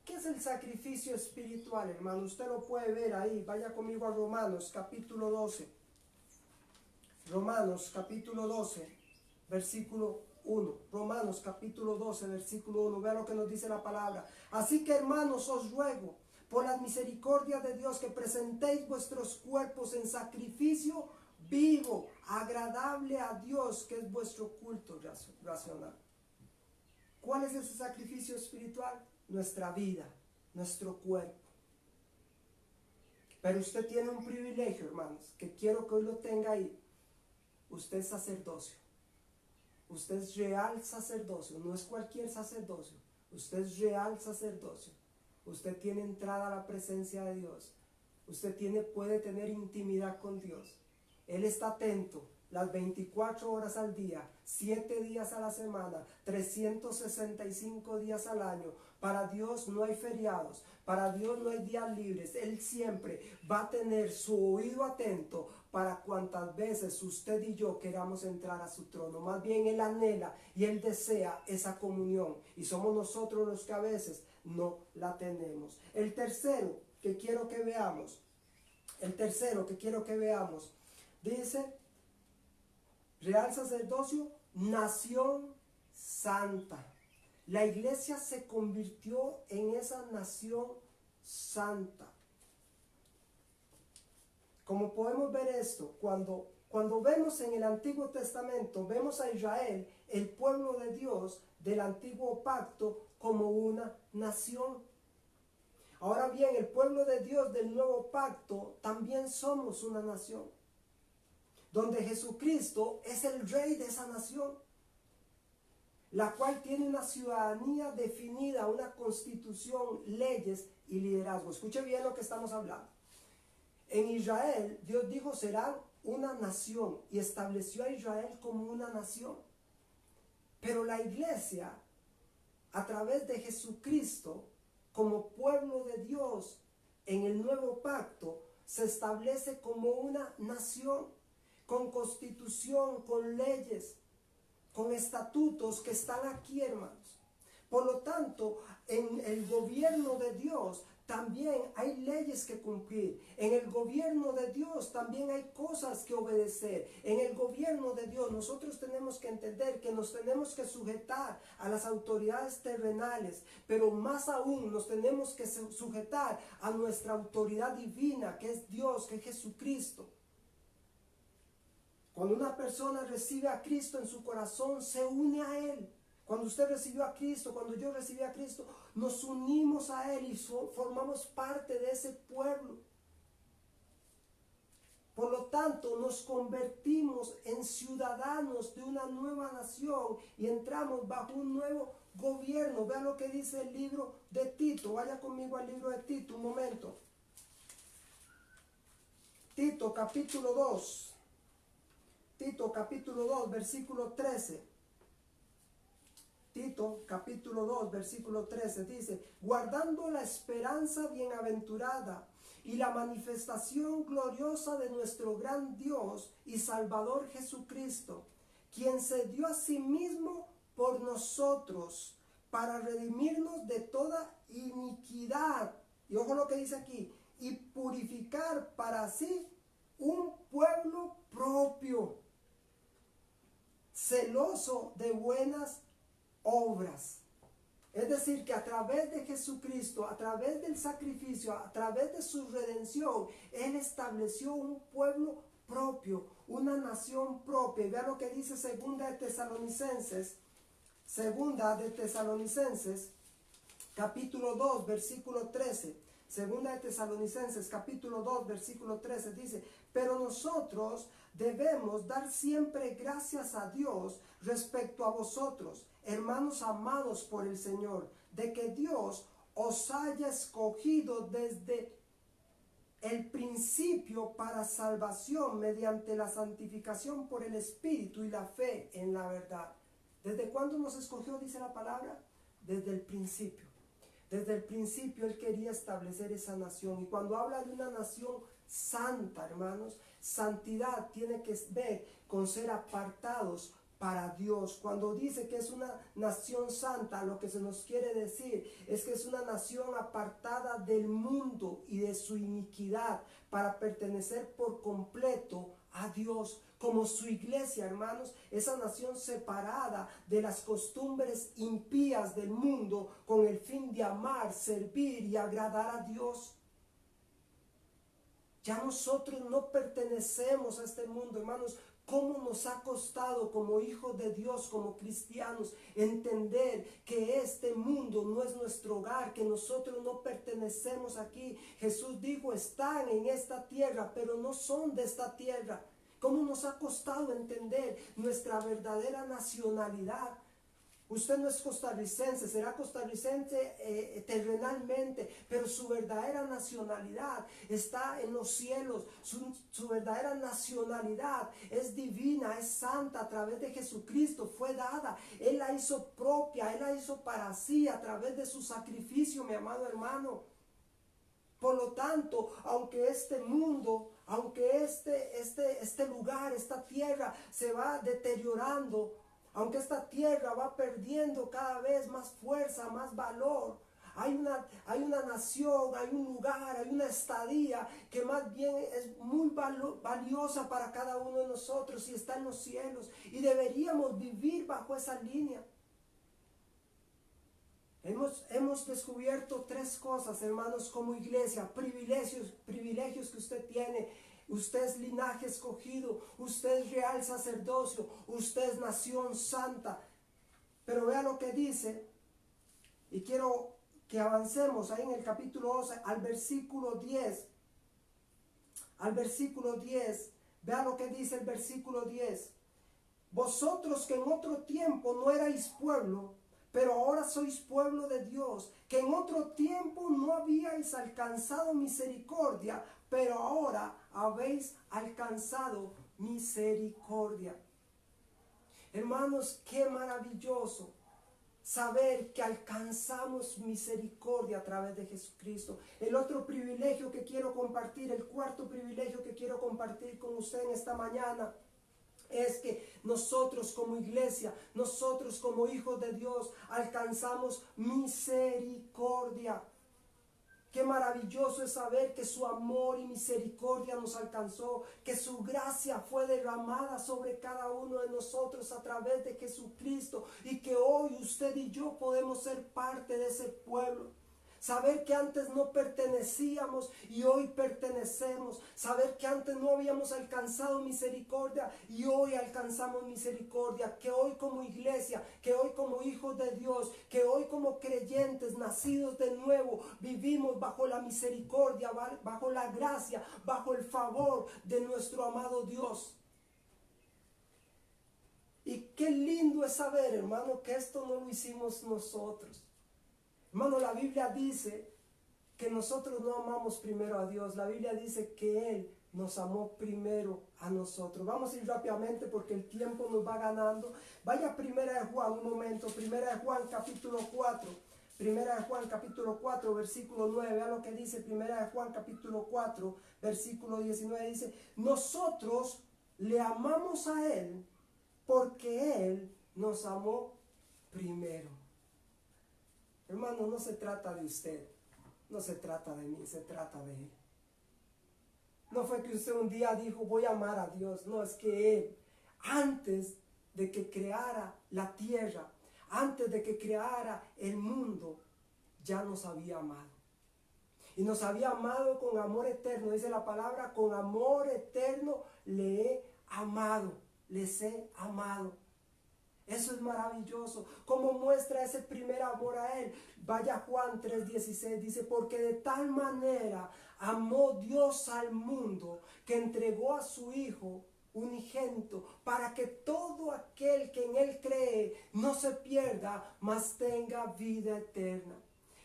¿Qué es el sacrificio espiritual, hermano? Usted lo puede ver ahí. Vaya conmigo a Romanos capítulo 12. Romanos capítulo 12, versículo 1. Romanos capítulo 12, versículo 1. Vea lo que nos dice la palabra. Así que, hermanos, os ruego por las misericordias de Dios que presentéis vuestros cuerpos en sacrificio vivo, agradable a Dios, que es vuestro culto racional. ¿Cuál es ese sacrificio espiritual? Nuestra vida, nuestro cuerpo. Pero usted tiene un privilegio, hermanos, que quiero que hoy lo tenga ahí. Usted es sacerdocio. Usted es real sacerdocio, no es cualquier sacerdocio. Usted es real sacerdocio. Usted tiene entrada a la presencia de Dios. Usted puede tener intimidad con Dios. Él está atento las 24 horas al día, 7 días a la semana, 365 días al año. Para Dios no hay feriados, para Dios no hay días libres. Él siempre va a tener su oído atento para cuantas veces usted y yo queramos entrar a su trono. Más bien Él anhela y Él desea esa comunión, y somos nosotros los que a veces no la tenemos. El tercero que quiero que veamos, dice: real sacerdocio, nación santa. La iglesia se convirtió en esa nación santa. Como podemos ver esto, cuando vemos en el Antiguo Testamento, vemos a Israel, el pueblo de Dios del Antiguo Pacto, como una nación. Ahora bien, el pueblo de Dios del Nuevo Pacto también somos una nación, donde Jesucristo es el rey de esa nación, la cual tiene una ciudadanía definida, una constitución, leyes y liderazgo. Escuche bien lo que estamos hablando. En Israel, Dios dijo: serán una nación, y estableció a Israel como una nación. Pero la iglesia, a través de Jesucristo, como pueblo de Dios en el nuevo pacto, se establece como una nación, con constitución, con leyes, con estatutos que están aquí, hermanos. Por lo tanto, en el gobierno de Dios también hay leyes que cumplir. En el gobierno de Dios también hay cosas que obedecer. En el gobierno de Dios nosotros tenemos que entender que nos tenemos que sujetar a las autoridades terrenales, pero más aún nos tenemos que sujetar a nuestra autoridad divina, que es Dios, que es Jesucristo. Cuando una persona recibe a Cristo en su corazón, se une a Él. Cuando usted recibió a Cristo, cuando yo recibí a Cristo, nos unimos a Él y formamos parte de ese pueblo. Por lo tanto, nos convertimos en ciudadanos de una nueva nación y entramos bajo un nuevo gobierno. Vean lo que dice el libro de Tito. Vaya conmigo al libro de Tito un momento. Tito capítulo 2. Tito capítulo 2, versículo 13. Tito capítulo 2 versículo 13 dice: guardando la esperanza bienaventurada y la manifestación gloriosa de nuestro gran Dios y Salvador Jesucristo, quien se dio a sí mismo por nosotros para redimirnos de toda iniquidad, y ojo lo que dice aquí, y purificar para sí un pueblo propio, celoso de buenas obras. Es decir, que a través de Jesucristo, a través del sacrificio, a través de su redención, Él estableció un pueblo propio, una nación propia. Y vean lo que dice segunda de Tesalonicenses, capítulo 2, versículo 13. Segunda de Tesalonicenses, capítulo 2, versículo 13 dice: pero nosotros debemos dar siempre gracias a Dios respecto a vosotros, hermanos amados por el Señor, de que Dios os haya escogido desde el principio para salvación mediante la santificación por el Espíritu y la fe en la verdad. ¿Desde cuándo nos escogió, dice la palabra? Desde el principio. Desde el principio Él quería establecer esa nación. Y cuando habla de una nación santa, hermanos, santidad tiene que ver con ser apartados para Dios. Cuando dice que es una nación santa, lo que se nos quiere decir es que es una nación apartada del mundo y de su iniquidad para pertenecer por completo a Dios. Como su iglesia, hermanos, esa nación separada de las costumbres impías del mundo con el fin de amar, servir y agradar a Dios. Ya nosotros no pertenecemos a este mundo, hermanos. ¿Cómo nos ha costado como hijos de Dios, como cristianos, entender que este mundo no es nuestro hogar, que nosotros no pertenecemos aquí? Jesús dijo: están en esta tierra, pero no son de esta tierra. ¿Cómo nos ha costado entender nuestra verdadera nacionalidad? Usted no es costarricense, será costarricense terrenalmente, pero su verdadera nacionalidad está en los cielos. Su verdadera nacionalidad es divina, es santa, a través de Jesucristo fue dada. Él la hizo propia, Él la hizo para sí a través de su sacrificio, mi amado hermano. Por lo tanto, aunque este mundo, aunque este lugar, esta tierra se va deteriorando, aunque esta tierra va perdiendo cada vez más fuerza, más valor, hay una nación, hay un lugar, hay una estadía que más bien es muy valiosa para cada uno de nosotros y está en los cielos. Y deberíamos vivir bajo esa línea. Hemos descubierto tres cosas, hermanos, como iglesia: privilegios que usted tiene. Usted es linaje escogido, usted es real sacerdocio, usted es nación santa. Pero vea lo que dice, y quiero que avancemos ahí en el capítulo 11, al versículo 10. Al versículo 10, vea lo que dice el versículo 10. Vosotros que en otro tiempo no erais pueblo, pero ahora sois pueblo de Dios, que en otro tiempo no habíais alcanzado misericordia, pero ahora habéis alcanzado misericordia. Hermanos, qué maravilloso saber que alcanzamos misericordia a través de Jesucristo. El otro privilegio que quiero compartir, el cuarto privilegio que quiero compartir con usted en esta mañana, es que nosotros como iglesia, nosotros como hijos de Dios, alcanzamos misericordia. Qué maravilloso es saber que su amor y misericordia nos alcanzó, que su gracia fue derramada sobre cada uno de nosotros a través de Jesucristo, y que hoy usted y yo podemos ser parte de ese pueblo. Saber que antes no pertenecíamos y hoy pertenecemos. Saber que antes no habíamos alcanzado misericordia y hoy alcanzamos misericordia. Que hoy como iglesia, que hoy como hijos de Dios, que hoy como creyentes nacidos de nuevo, vivimos bajo la misericordia, bajo la gracia, bajo el favor de nuestro amado Dios. Y qué lindo es saber, hermano, que esto no lo hicimos nosotros. Hermano, la Biblia dice que nosotros no amamos primero a Dios. La Biblia dice que Él nos amó primero a nosotros. Vamos a ir rápidamente porque el tiempo nos va ganando. Vaya a Primera de Juan un momento. Primera de Juan capítulo 4. Primera de Juan capítulo 4 versículo 9. Vea lo que dice Primera de Juan capítulo 4 versículo 19. Dice: nosotros le amamos a Él porque Él nos amó primero. Hermano, no se trata de usted, no se trata de mí, se trata de Él. No fue que usted un día dijo voy a amar a Dios, no, es que Él, antes de que creara la tierra, antes de que creara el mundo, ya nos había amado. Y nos había amado con amor eterno, dice la palabra, con amor eterno le he amado, les he amado. Eso es maravilloso. ¿Cómo muestra ese primer amor a Él? Vaya Juan 3:16, dice: porque de tal manera amó Dios al mundo que entregó a su Hijo unigénito, para que todo aquel que en Él cree no se pierda, mas tenga vida eterna.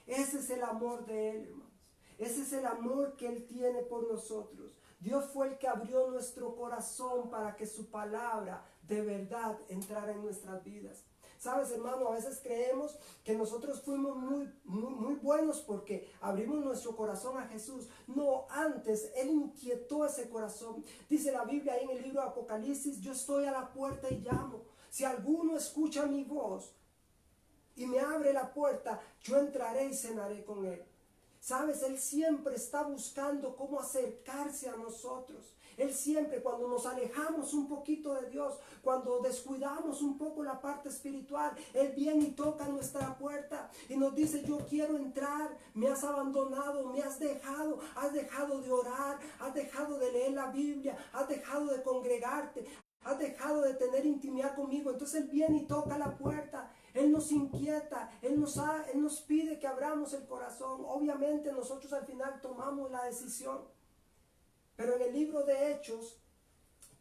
Ese es el amor de Él, hermanos. Ese es el amor que Él tiene por nosotros. Dios fue el que abrió nuestro corazón para que su palabra de verdad entrara en nuestras vidas. Sabes, hermano, a veces creemos que nosotros fuimos muy buenos porque abrimos nuestro corazón a Jesús. No, antes Él inquietó ese corazón. Dice la Biblia ahí en el libro de Apocalipsis: yo estoy a la puerta y llamo. Si alguno escucha mi voz y me abre la puerta, yo entraré y cenaré con él. Sabes, Él siempre está buscando cómo acercarse a nosotros. Él siempre, cuando nos alejamos un poquito de Dios, cuando descuidamos un poco la parte espiritual, Él viene y toca nuestra puerta y nos dice: yo quiero entrar. Me has abandonado, me has dejado de orar, has dejado de leer la Biblia, has dejado de congregarte, has dejado de tener intimidad conmigo. Entonces Él viene y toca la puerta. Él nos inquieta, Él nos pide que abramos el corazón. Obviamente nosotros al final tomamos la decisión. Pero en el libro de Hechos,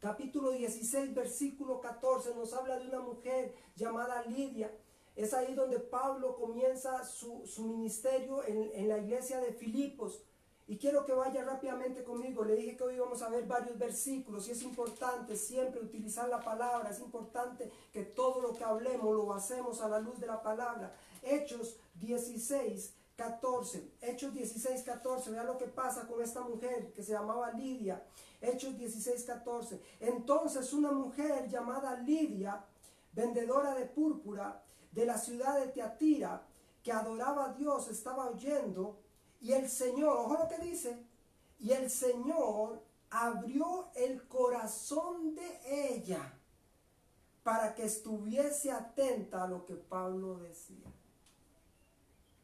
capítulo 16, versículo 14, nos habla de una mujer llamada Lidia. Es ahí donde Pablo comienza su ministerio en la iglesia de Filipos. Y quiero que vaya rápidamente conmigo. Le dije que hoy vamos a ver varios versículos y es importante siempre utilizar la palabra. Es importante que todo lo que hablemos lo hacemos a la luz de la palabra. Hechos 16, 14. Hechos 16, 14. Vea lo que pasa con esta mujer que se llamaba Lidia. Hechos 16, 14. Entonces una mujer llamada Lidia, vendedora de púrpura de la ciudad de Tiatira, que adoraba a Dios, estaba oyendo. Y el Señor, ojo lo que dice, y el Señor abrió el corazón de ella para que estuviese atenta a lo que Pablo decía.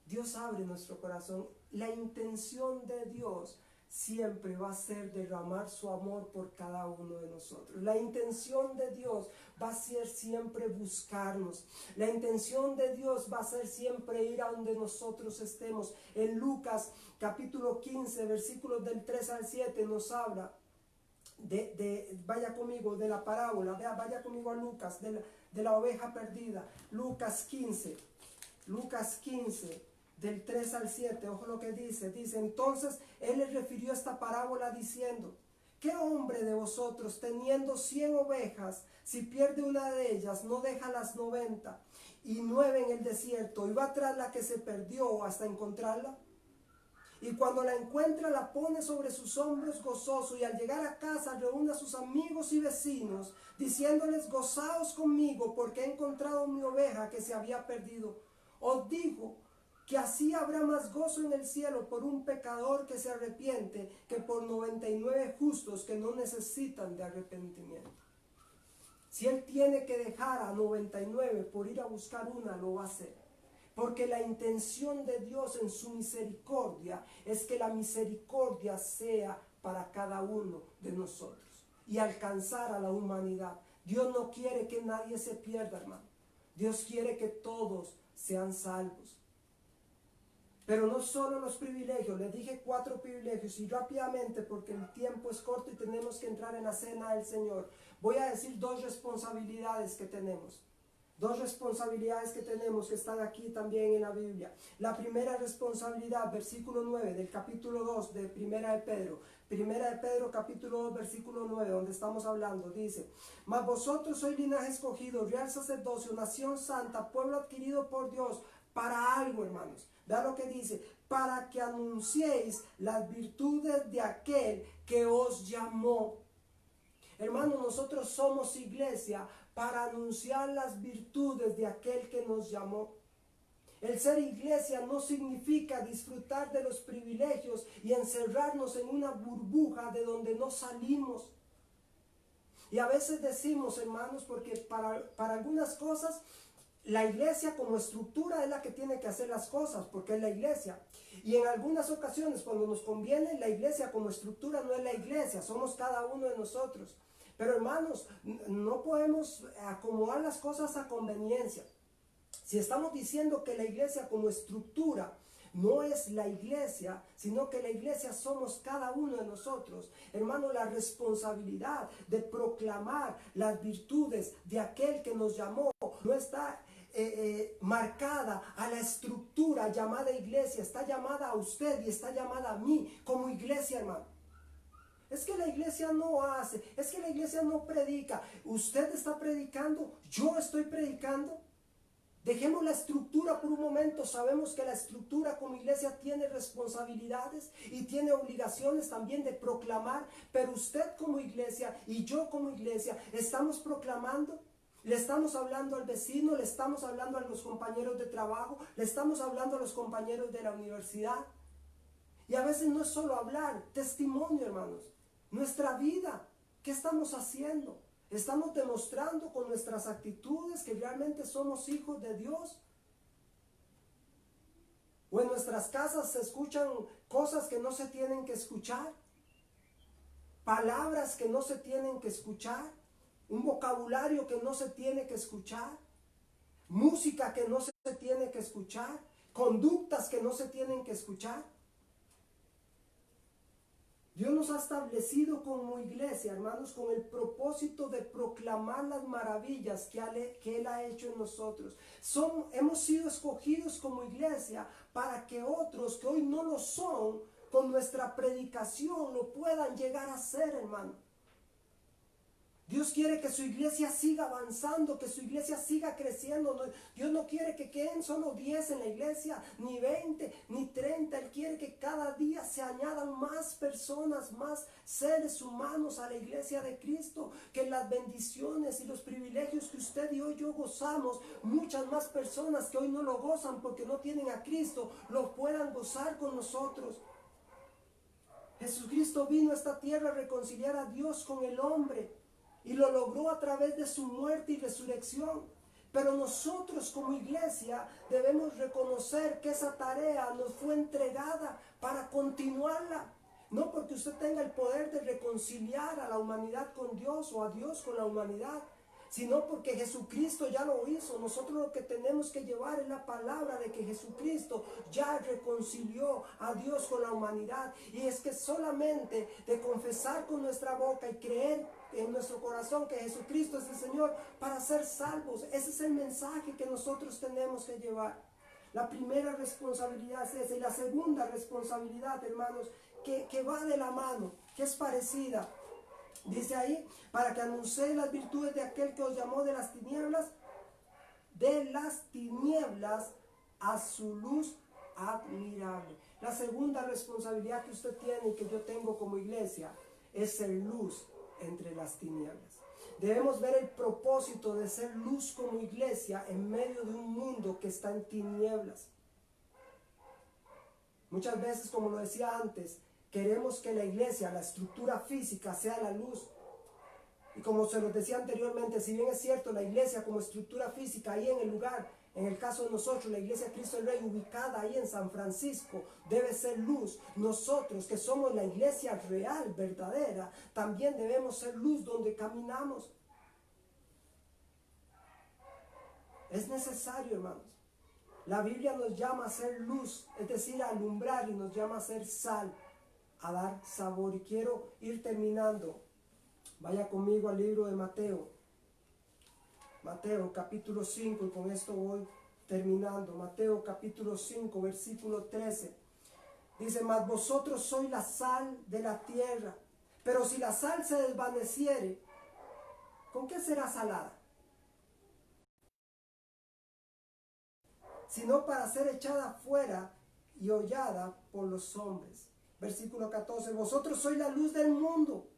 Dios abre nuestro corazón. La intención de Dios siempre va a ser derramar su amor por cada uno de nosotros. La intención de Dios va a ser siempre buscarnos. La intención de Dios va a ser siempre ir a donde nosotros estemos. En Lucas capítulo 15, versículos del 3 al 7 nos habla vaya conmigo, de la parábola. Vaya conmigo a Lucas, de la oveja perdida. Lucas 15, del 3 al 7, ojo lo que dice. Dice: entonces Él les refirió esta parábola diciendo: ¿qué hombre de vosotros, teniendo 100 ovejas, si pierde una de ellas, no deja las 99 en el desierto y va tras la que se perdió hasta encontrarla? Y cuando la encuentra, la pone sobre sus hombros gozoso, y al llegar a casa reúne a sus amigos y vecinos, diciéndoles: gozaos conmigo, porque he encontrado mi oveja que se había perdido. Os digo que así habrá más gozo en el cielo por un pecador que se arrepiente que por 99 justos que no necesitan de arrepentimiento. Si él tiene que dejar a 99 por ir a buscar una, lo va a hacer. Porque la intención de Dios en su misericordia es que la misericordia sea para cada uno de nosotros y alcanzar a la humanidad. Dios no quiere que nadie se pierda, hermano. Dios quiere que todos sean salvos. Pero no solo los privilegios, les dije 4 privilegios, y rápidamente, porque el tiempo es corto y tenemos que entrar en la cena del Señor, voy a decir 2 responsabilidades que tenemos. 2 responsabilidades que tenemos que están aquí también en la Biblia. La primera responsabilidad, versículo 9 del capítulo 2 de Primera de Pedro. Primera de Pedro capítulo 2 versículo 9, donde estamos hablando, dice: mas vosotros sois linaje escogido, real sacerdocio, nación santa, pueblo adquirido por Dios, para algo, hermanos. Vean lo que dice: para que anunciéis las virtudes de aquel que os llamó. Hermanos, nosotros somos iglesia para anunciar las virtudes de aquel que nos llamó. El ser iglesia no significa disfrutar de los privilegios y encerrarnos en una burbuja de donde no salimos. Y a veces decimos, hermanos, porque para algunas cosas la iglesia como estructura es la que tiene que hacer las cosas, porque es la iglesia. Y en algunas ocasiones, cuando nos conviene, la iglesia como estructura no es la iglesia, somos cada uno de nosotros. Pero hermanos, no podemos acomodar las cosas a conveniencia. Si estamos diciendo que la iglesia como estructura no es la iglesia, sino que la iglesia somos cada uno de nosotros, hermano, la responsabilidad de proclamar las virtudes de aquel que nos llamó no está marcada a la estructura llamada iglesia, está llamada a usted y está llamada a mí como iglesia, hermano. Es que la iglesia no hace, es que la iglesia no predica. Usted está predicando, yo estoy predicando. Dejemos la estructura por un momento. Sabemos que la estructura como iglesia tiene responsabilidades y tiene obligaciones también de proclamar. Pero usted como iglesia y yo como iglesia estamos proclamando. Le estamos hablando al vecino, le estamos hablando a los compañeros de trabajo, le estamos hablando a los compañeros de la universidad. Y a veces no es solo hablar, testimonio, hermanos. Nuestra vida, ¿qué estamos haciendo? ¿Estamos demostrando con nuestras actitudes que realmente somos hijos de Dios? ¿O en nuestras casas se escuchan cosas que no se tienen que escuchar? ¿Palabras que no se tienen que escuchar? ¿Un vocabulario que no se tiene que escuchar? ¿Música que no se tiene que escuchar? ¿Conductas que no se tienen que escuchar? Dios nos ha establecido como iglesia, hermanos, con el propósito de proclamar las maravillas que Él ha hecho en nosotros. Hemos sido escogidos como iglesia para que otros que hoy no lo son, con nuestra predicación lo puedan llegar a ser, hermano. Dios quiere que su iglesia siga avanzando, que su iglesia siga creciendo. Dios no quiere que queden solo 10 en la iglesia, ni 20, ni 30. Él quiere que cada día se añadan más personas, más seres humanos a la iglesia de Cristo. Que las bendiciones y los privilegios que usted y yo gozamos, muchas más personas que hoy no lo gozan porque no tienen a Cristo, lo puedan gozar con nosotros. Jesucristo vino a esta tierra a reconciliar a Dios con el hombre. Y lo logró a través de su muerte y resurrección. Pero nosotros como iglesia debemos reconocer que esa tarea nos fue entregada para continuarla. No porque usted tenga el poder de reconciliar a la humanidad con Dios o a Dios con la humanidad, sino porque Jesucristo ya lo hizo. Nosotros lo que tenemos que llevar es la palabra de que Jesucristo ya reconcilió a Dios con la humanidad. Y es que solamente de confesar con nuestra boca y creer en nuestro corazón que Jesucristo es el Señor para ser salvos. Ese es el mensaje que nosotros tenemos que llevar. La primera responsabilidad es esa. Y la segunda responsabilidad, hermanos, que va de la mano, que es parecida. Dice ahí, para que anunciéis las virtudes de aquel que os llamó de las tinieblas a su luz admirable. La segunda responsabilidad que usted tiene y que yo tengo como iglesia es ser luz entre las tinieblas. Debemos ver el propósito de ser luz como iglesia en medio de un mundo que está en tinieblas. Muchas veces, como lo decía antes, queremos que la iglesia, la estructura física, sea la luz. Y como se los decía anteriormente, si bien es cierto, la iglesia como estructura física ahí en el lugar, en el caso de nosotros, la iglesia Cristo el Rey, ubicada ahí en San Francisco, debe ser luz. Nosotros que somos la iglesia real, verdadera, también debemos ser luz donde caminamos. Es necesario, hermanos. La Biblia nos llama a ser luz, es decir, a alumbrar, y nos llama a ser sal, a dar sabor. Y quiero ir terminando. Vaya conmigo al libro de Mateo. Mateo capítulo 5, y con esto voy terminando. Mateo capítulo 5, versículo 13. Dice: mas vosotros sois la sal de la tierra. Pero si la sal se desvaneciere, ¿con qué será salada? Sino para ser echada fuera y hollada por los hombres. Versículo 14. Vosotros sois la luz del mundo.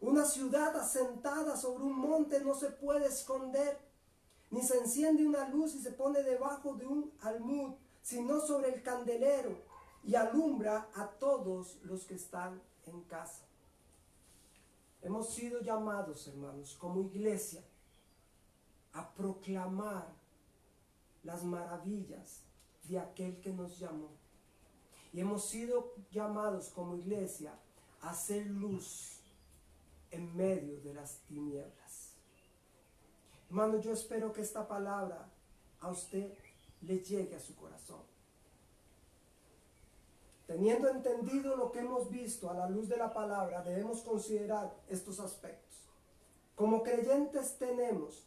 Una ciudad asentada sobre un monte no se puede esconder, ni se enciende una luz y se pone debajo de un almud, sino sobre el candelero, y alumbra a todos los que están en casa. Hemos sido llamados, hermanos, como iglesia, a proclamar las maravillas de aquel que nos llamó. Y hemos sido llamados como iglesia a hacer luz en medio de las tinieblas. Hermano, yo espero que esta palabra a usted le llegue a su corazón. Teniendo entendido lo que hemos visto a la luz de la palabra, debemos considerar estos aspectos. Como creyentes tenemos,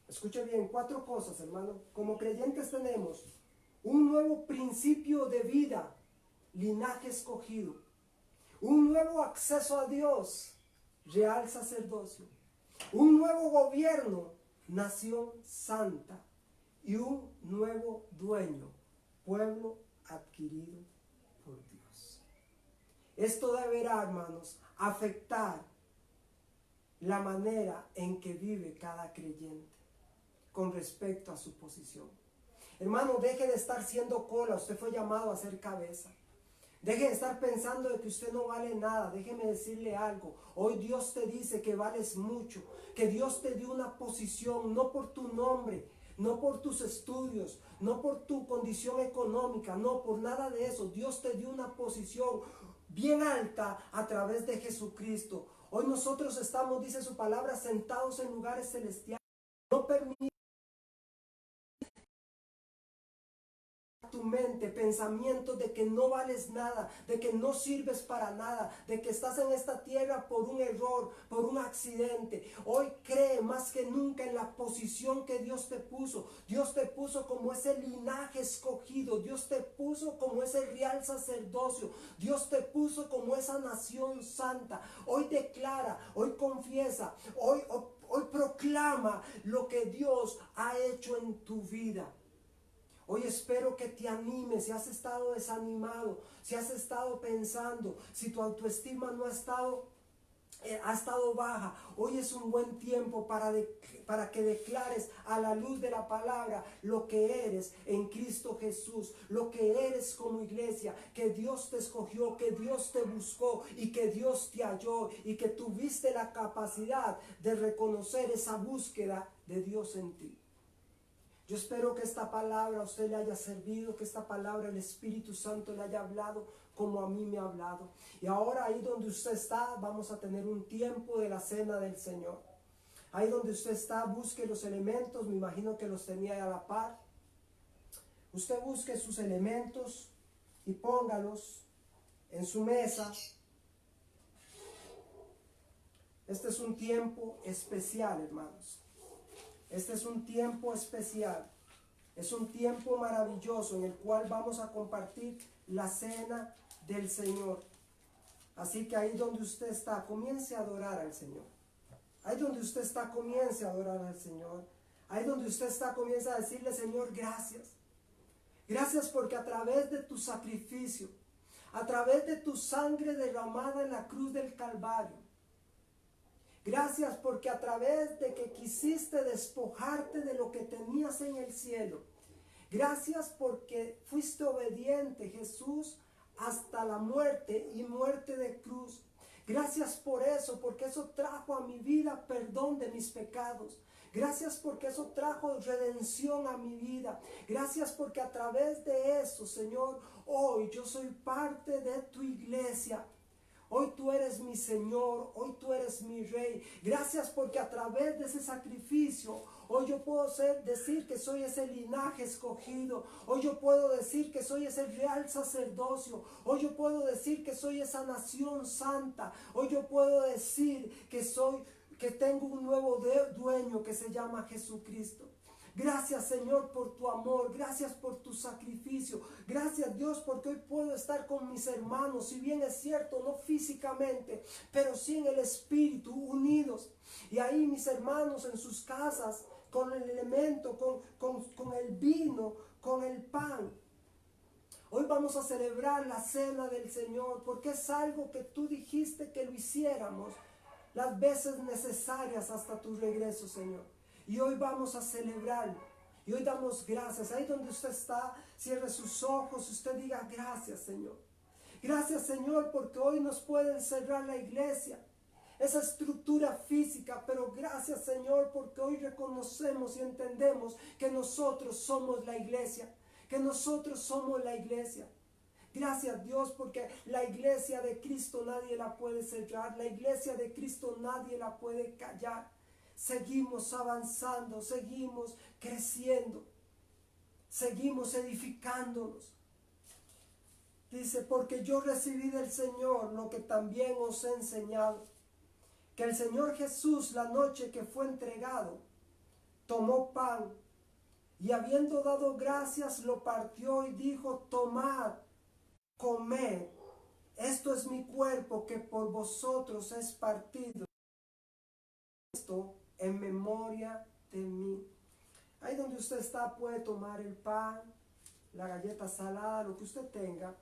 escuche bien, 4 cosas, hermano. Como creyentes tenemos un nuevo principio de vida, linaje escogido, un nuevo acceso a Dios, real sacerdocio, un nuevo gobierno, nación santa, y un nuevo dueño, pueblo adquirido por Dios. Esto deberá, hermanos, afectar la manera en que vive cada creyente con respecto a su posición. Hermano, deje de estar siendo cola. Usted fue llamado a ser cabeza. Deje de estar pensando de que usted no vale nada. Déjeme decirle algo. Hoy Dios te dice que vales mucho, que Dios te dio una posición, no por tu nombre, no por tus estudios, no por tu condición económica, no por nada de eso. Dios te dio una posición bien alta a través de Jesucristo. Hoy nosotros estamos, dice su palabra, sentados en lugares celestiales. No permite tu mente pensamientos de que no vales nada, de que no sirves para nada, de que estás en esta tierra por un error, por un accidente. Hoy cree más que nunca en la posición que Dios te puso. Dios te puso como ese linaje escogido. Dios te puso como ese real sacerdocio. Dios te puso como esa nación santa. Hoy declara, hoy confiesa, hoy proclama lo que Dios ha hecho en tu vida. Hoy espero que te animes. Si has estado desanimado, si has estado pensando, si tu autoestima no ha estado baja, hoy es un buen tiempo para que declares a la luz de la palabra lo que eres en Cristo Jesús, lo que eres como iglesia, que Dios te escogió, que Dios te buscó y que Dios te halló, y que tuviste la capacidad de reconocer esa búsqueda de Dios en ti. Yo espero que esta palabra a usted le haya servido, que esta palabra el Espíritu Santo le haya hablado como a mí me ha hablado. Y ahora ahí donde usted está, vamos a tener un tiempo de la cena del Señor. Ahí donde usted está, busque los elementos, me imagino que los tenía a la par. Usted busque sus elementos y póngalos en su mesa. Este es un tiempo especial, hermanos. Este es un tiempo especial, es un tiempo maravilloso en el cual vamos a compartir la cena del Señor. Así que ahí donde usted está, comience a adorar al Señor. Ahí donde usted está, comience a adorar al Señor. Ahí donde usted está, comience a decirle: Señor, gracias. Gracias porque a través de tu sacrificio, a través de tu sangre derramada en la cruz del Calvario. Gracias porque a través de que quisiste despojarte de lo que tenías en el cielo. Gracias porque fuiste obediente, Jesús, hasta la muerte y muerte de cruz. Gracias por eso, porque eso trajo a mi vida perdón de mis pecados. Gracias porque eso trajo redención a mi vida. Gracias porque a través de eso, Señor, hoy yo soy parte de tu iglesia. Hoy tú eres mi Señor, hoy tú eres mi Rey. Gracias porque a través de ese sacrificio, hoy yo puedo decir que soy ese linaje escogido. Hoy yo puedo decir que soy ese real sacerdocio. Hoy yo puedo decir que soy esa nación santa. Hoy yo puedo decir que tengo un nuevo dueño que se llama Jesucristo. Gracias, Señor, por tu amor. Gracias por tu sacrificio. Gracias, Dios, porque hoy puedo estar con mis hermanos. Si bien es cierto, no físicamente, pero sí en el espíritu, unidos. Y ahí mis hermanos en sus casas, con el elemento, con el vino, con el pan. Hoy vamos a celebrar la cena del Señor, porque es algo que tú dijiste que lo hiciéramos las veces necesarias hasta tu regreso, Señor. Y hoy vamos a celebrarlo. Y hoy damos gracias. Ahí donde usted está, cierre sus ojos y usted diga gracias, Señor. Gracias, Señor, porque hoy nos pueden cerrar la iglesia, esa estructura física. Pero gracias, Señor, porque hoy reconocemos y entendemos que nosotros somos la iglesia. Que nosotros somos la iglesia. Gracias, Dios, porque la iglesia de Cristo nadie la puede cerrar. La iglesia de Cristo nadie la puede callar. Seguimos avanzando, seguimos creciendo, seguimos edificándonos. Dice, porque yo recibí del Señor lo que también os he enseñado, que el Señor Jesús, la noche que fue entregado, tomó pan y habiendo dado gracias lo partió y dijo, tomad, comed, esto es mi cuerpo que por vosotros es partido. Esto en memoria de mí. Ahí donde usted está puede tomar el pan, la galleta salada, lo que usted tenga.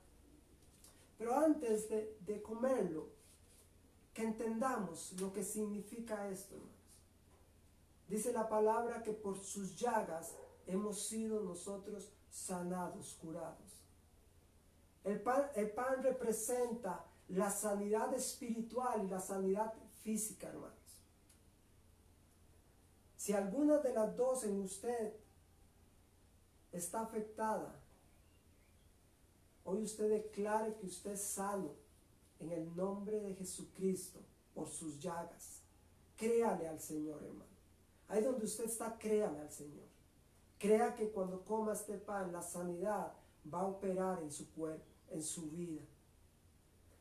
Pero antes de comerlo, que entendamos lo que significa esto, hermanos. Dice la palabra que por sus llagas hemos sido nosotros sanados, curados. El pan representa la sanidad espiritual y la sanidad física, hermanos. Si alguna de las dos en usted está afectada, hoy usted declare que usted es sano en el nombre de Jesucristo por sus llagas. Créale al Señor, hermano. Ahí donde usted está, créale al Señor. Crea que cuando coma este pan, la sanidad va a operar en su cuerpo, en su vida.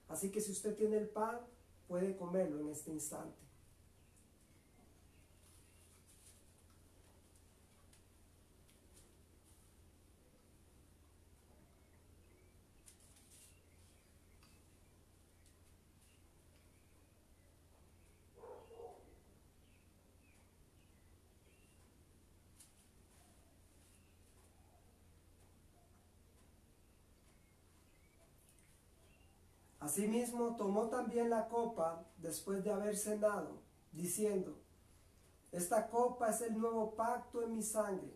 Así que si usted tiene el pan, puede comerlo en este instante. Asimismo, tomó también la copa después de haber cenado, diciendo, esta copa es el nuevo pacto en mi sangre.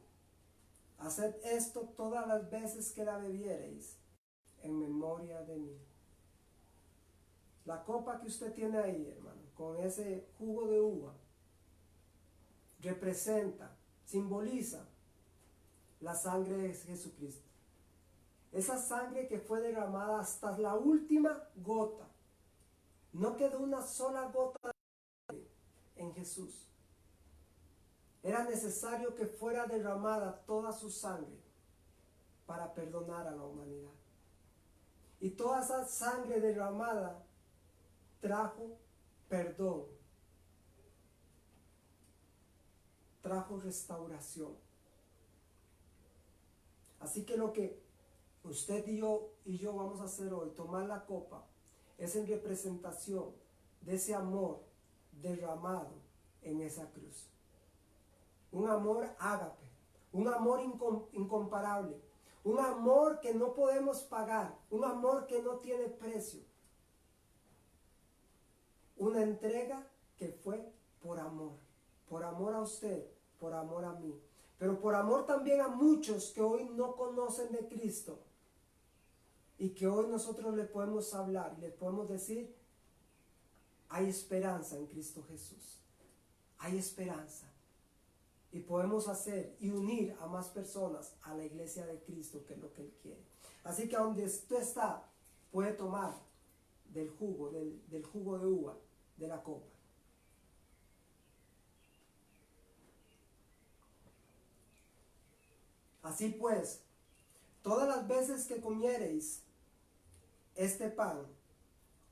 Haced esto todas las veces que la bebiereis, en memoria de mí. La copa que usted tiene ahí, hermano, con ese jugo de uva, representa, simboliza la sangre de Jesucristo. Esa sangre que fue derramada hasta la última gota. No quedó una sola gota de sangre en Jesús. Era necesario que fuera derramada toda su sangre para perdonar a la humanidad. Y toda esa sangre derramada trajo perdón, trajo restauración. Así que lo que usted y yo vamos a hacer hoy, tomar la copa, es en representación de ese amor derramado en esa cruz. Un amor ágape, un amor incomparable, un amor que no podemos pagar, un amor que no tiene precio. Una entrega que fue por amor a usted, por amor a mí, pero por amor también a muchos que hoy no conocen de Cristo y que hoy nosotros le podemos hablar, le podemos decir, hay esperanza en Cristo Jesús, hay esperanza. Y podemos hacer y unir a más personas a la iglesia de Cristo, que es lo que Él quiere. Así que donde usted está, puede tomar del jugo de uva, de la copa. Así pues, todas las veces que comiereis este pan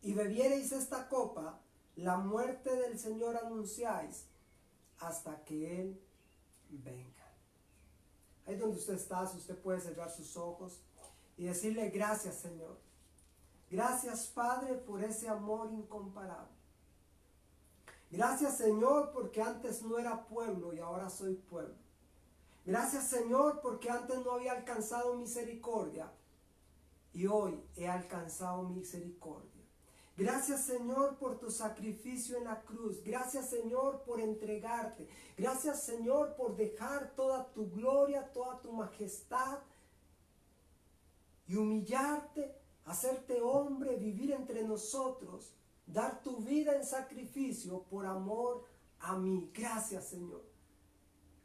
y bebiereis esta copa, la muerte del Señor anunciáis hasta que Él venga. Ahí donde usted está, si usted puede cerrar sus ojos y decirle gracias, Señor. Gracias, Padre, por ese amor incomparable. Gracias, Señor, porque antes no era pueblo y ahora soy pueblo. Gracias, Señor, porque antes no había alcanzado misericordia y hoy he alcanzado misericordia. Gracias, Señor, por tu sacrificio en la cruz. Gracias, Señor, por entregarte. Gracias, Señor, por dejar toda tu gloria, toda tu majestad y humillarte, hacerte hombre, vivir entre nosotros, dar tu vida en sacrificio por amor a mí. Gracias, Señor.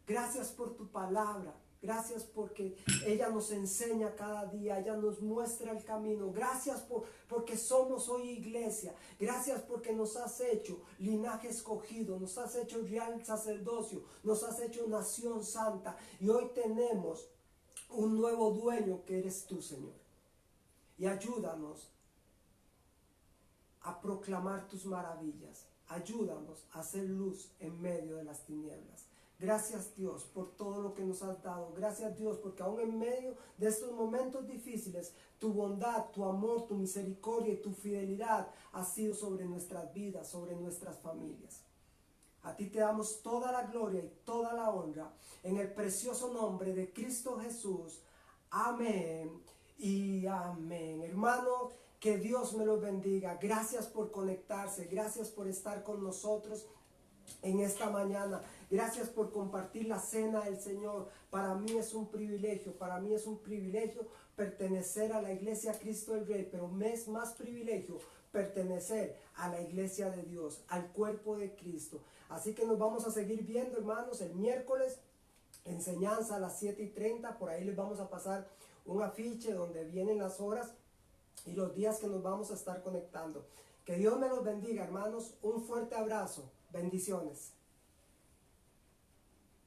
Gracias por tu palabra. Gracias porque ella nos enseña cada día, ella nos muestra el camino. Gracias porque somos hoy iglesia. Gracias porque nos has hecho linaje escogido, nos has hecho real sacerdocio, nos has hecho nación santa. Y hoy tenemos un nuevo dueño que eres tú, Señor. Y ayúdanos a proclamar tus maravillas. Ayúdanos a hacer luz en medio de las tinieblas. Gracias, Dios, por todo lo que nos has dado. Gracias, Dios, porque aún en medio de estos momentos difíciles, tu bondad, tu amor, tu misericordia y tu fidelidad ha sido sobre nuestras vidas, sobre nuestras familias. A ti te damos toda la gloria y toda la honra en el precioso nombre de Cristo Jesús. Amén y amén. Hermano, que Dios me los bendiga. Gracias por conectarse. Gracias por estar con nosotros en esta mañana. Gracias por compartir la cena del Señor. Para mí es un privilegio, pertenecer a la iglesia Cristo el Rey, pero me es más privilegio pertenecer a la iglesia de Dios, al cuerpo de Cristo. Así que nos vamos a seguir viendo, hermanos, el miércoles, enseñanza a las 7:30, por ahí les vamos a pasar un afiche donde vienen las horas y los días que nos vamos a estar conectando. Que Dios me los bendiga, hermanos, un fuerte abrazo, bendiciones.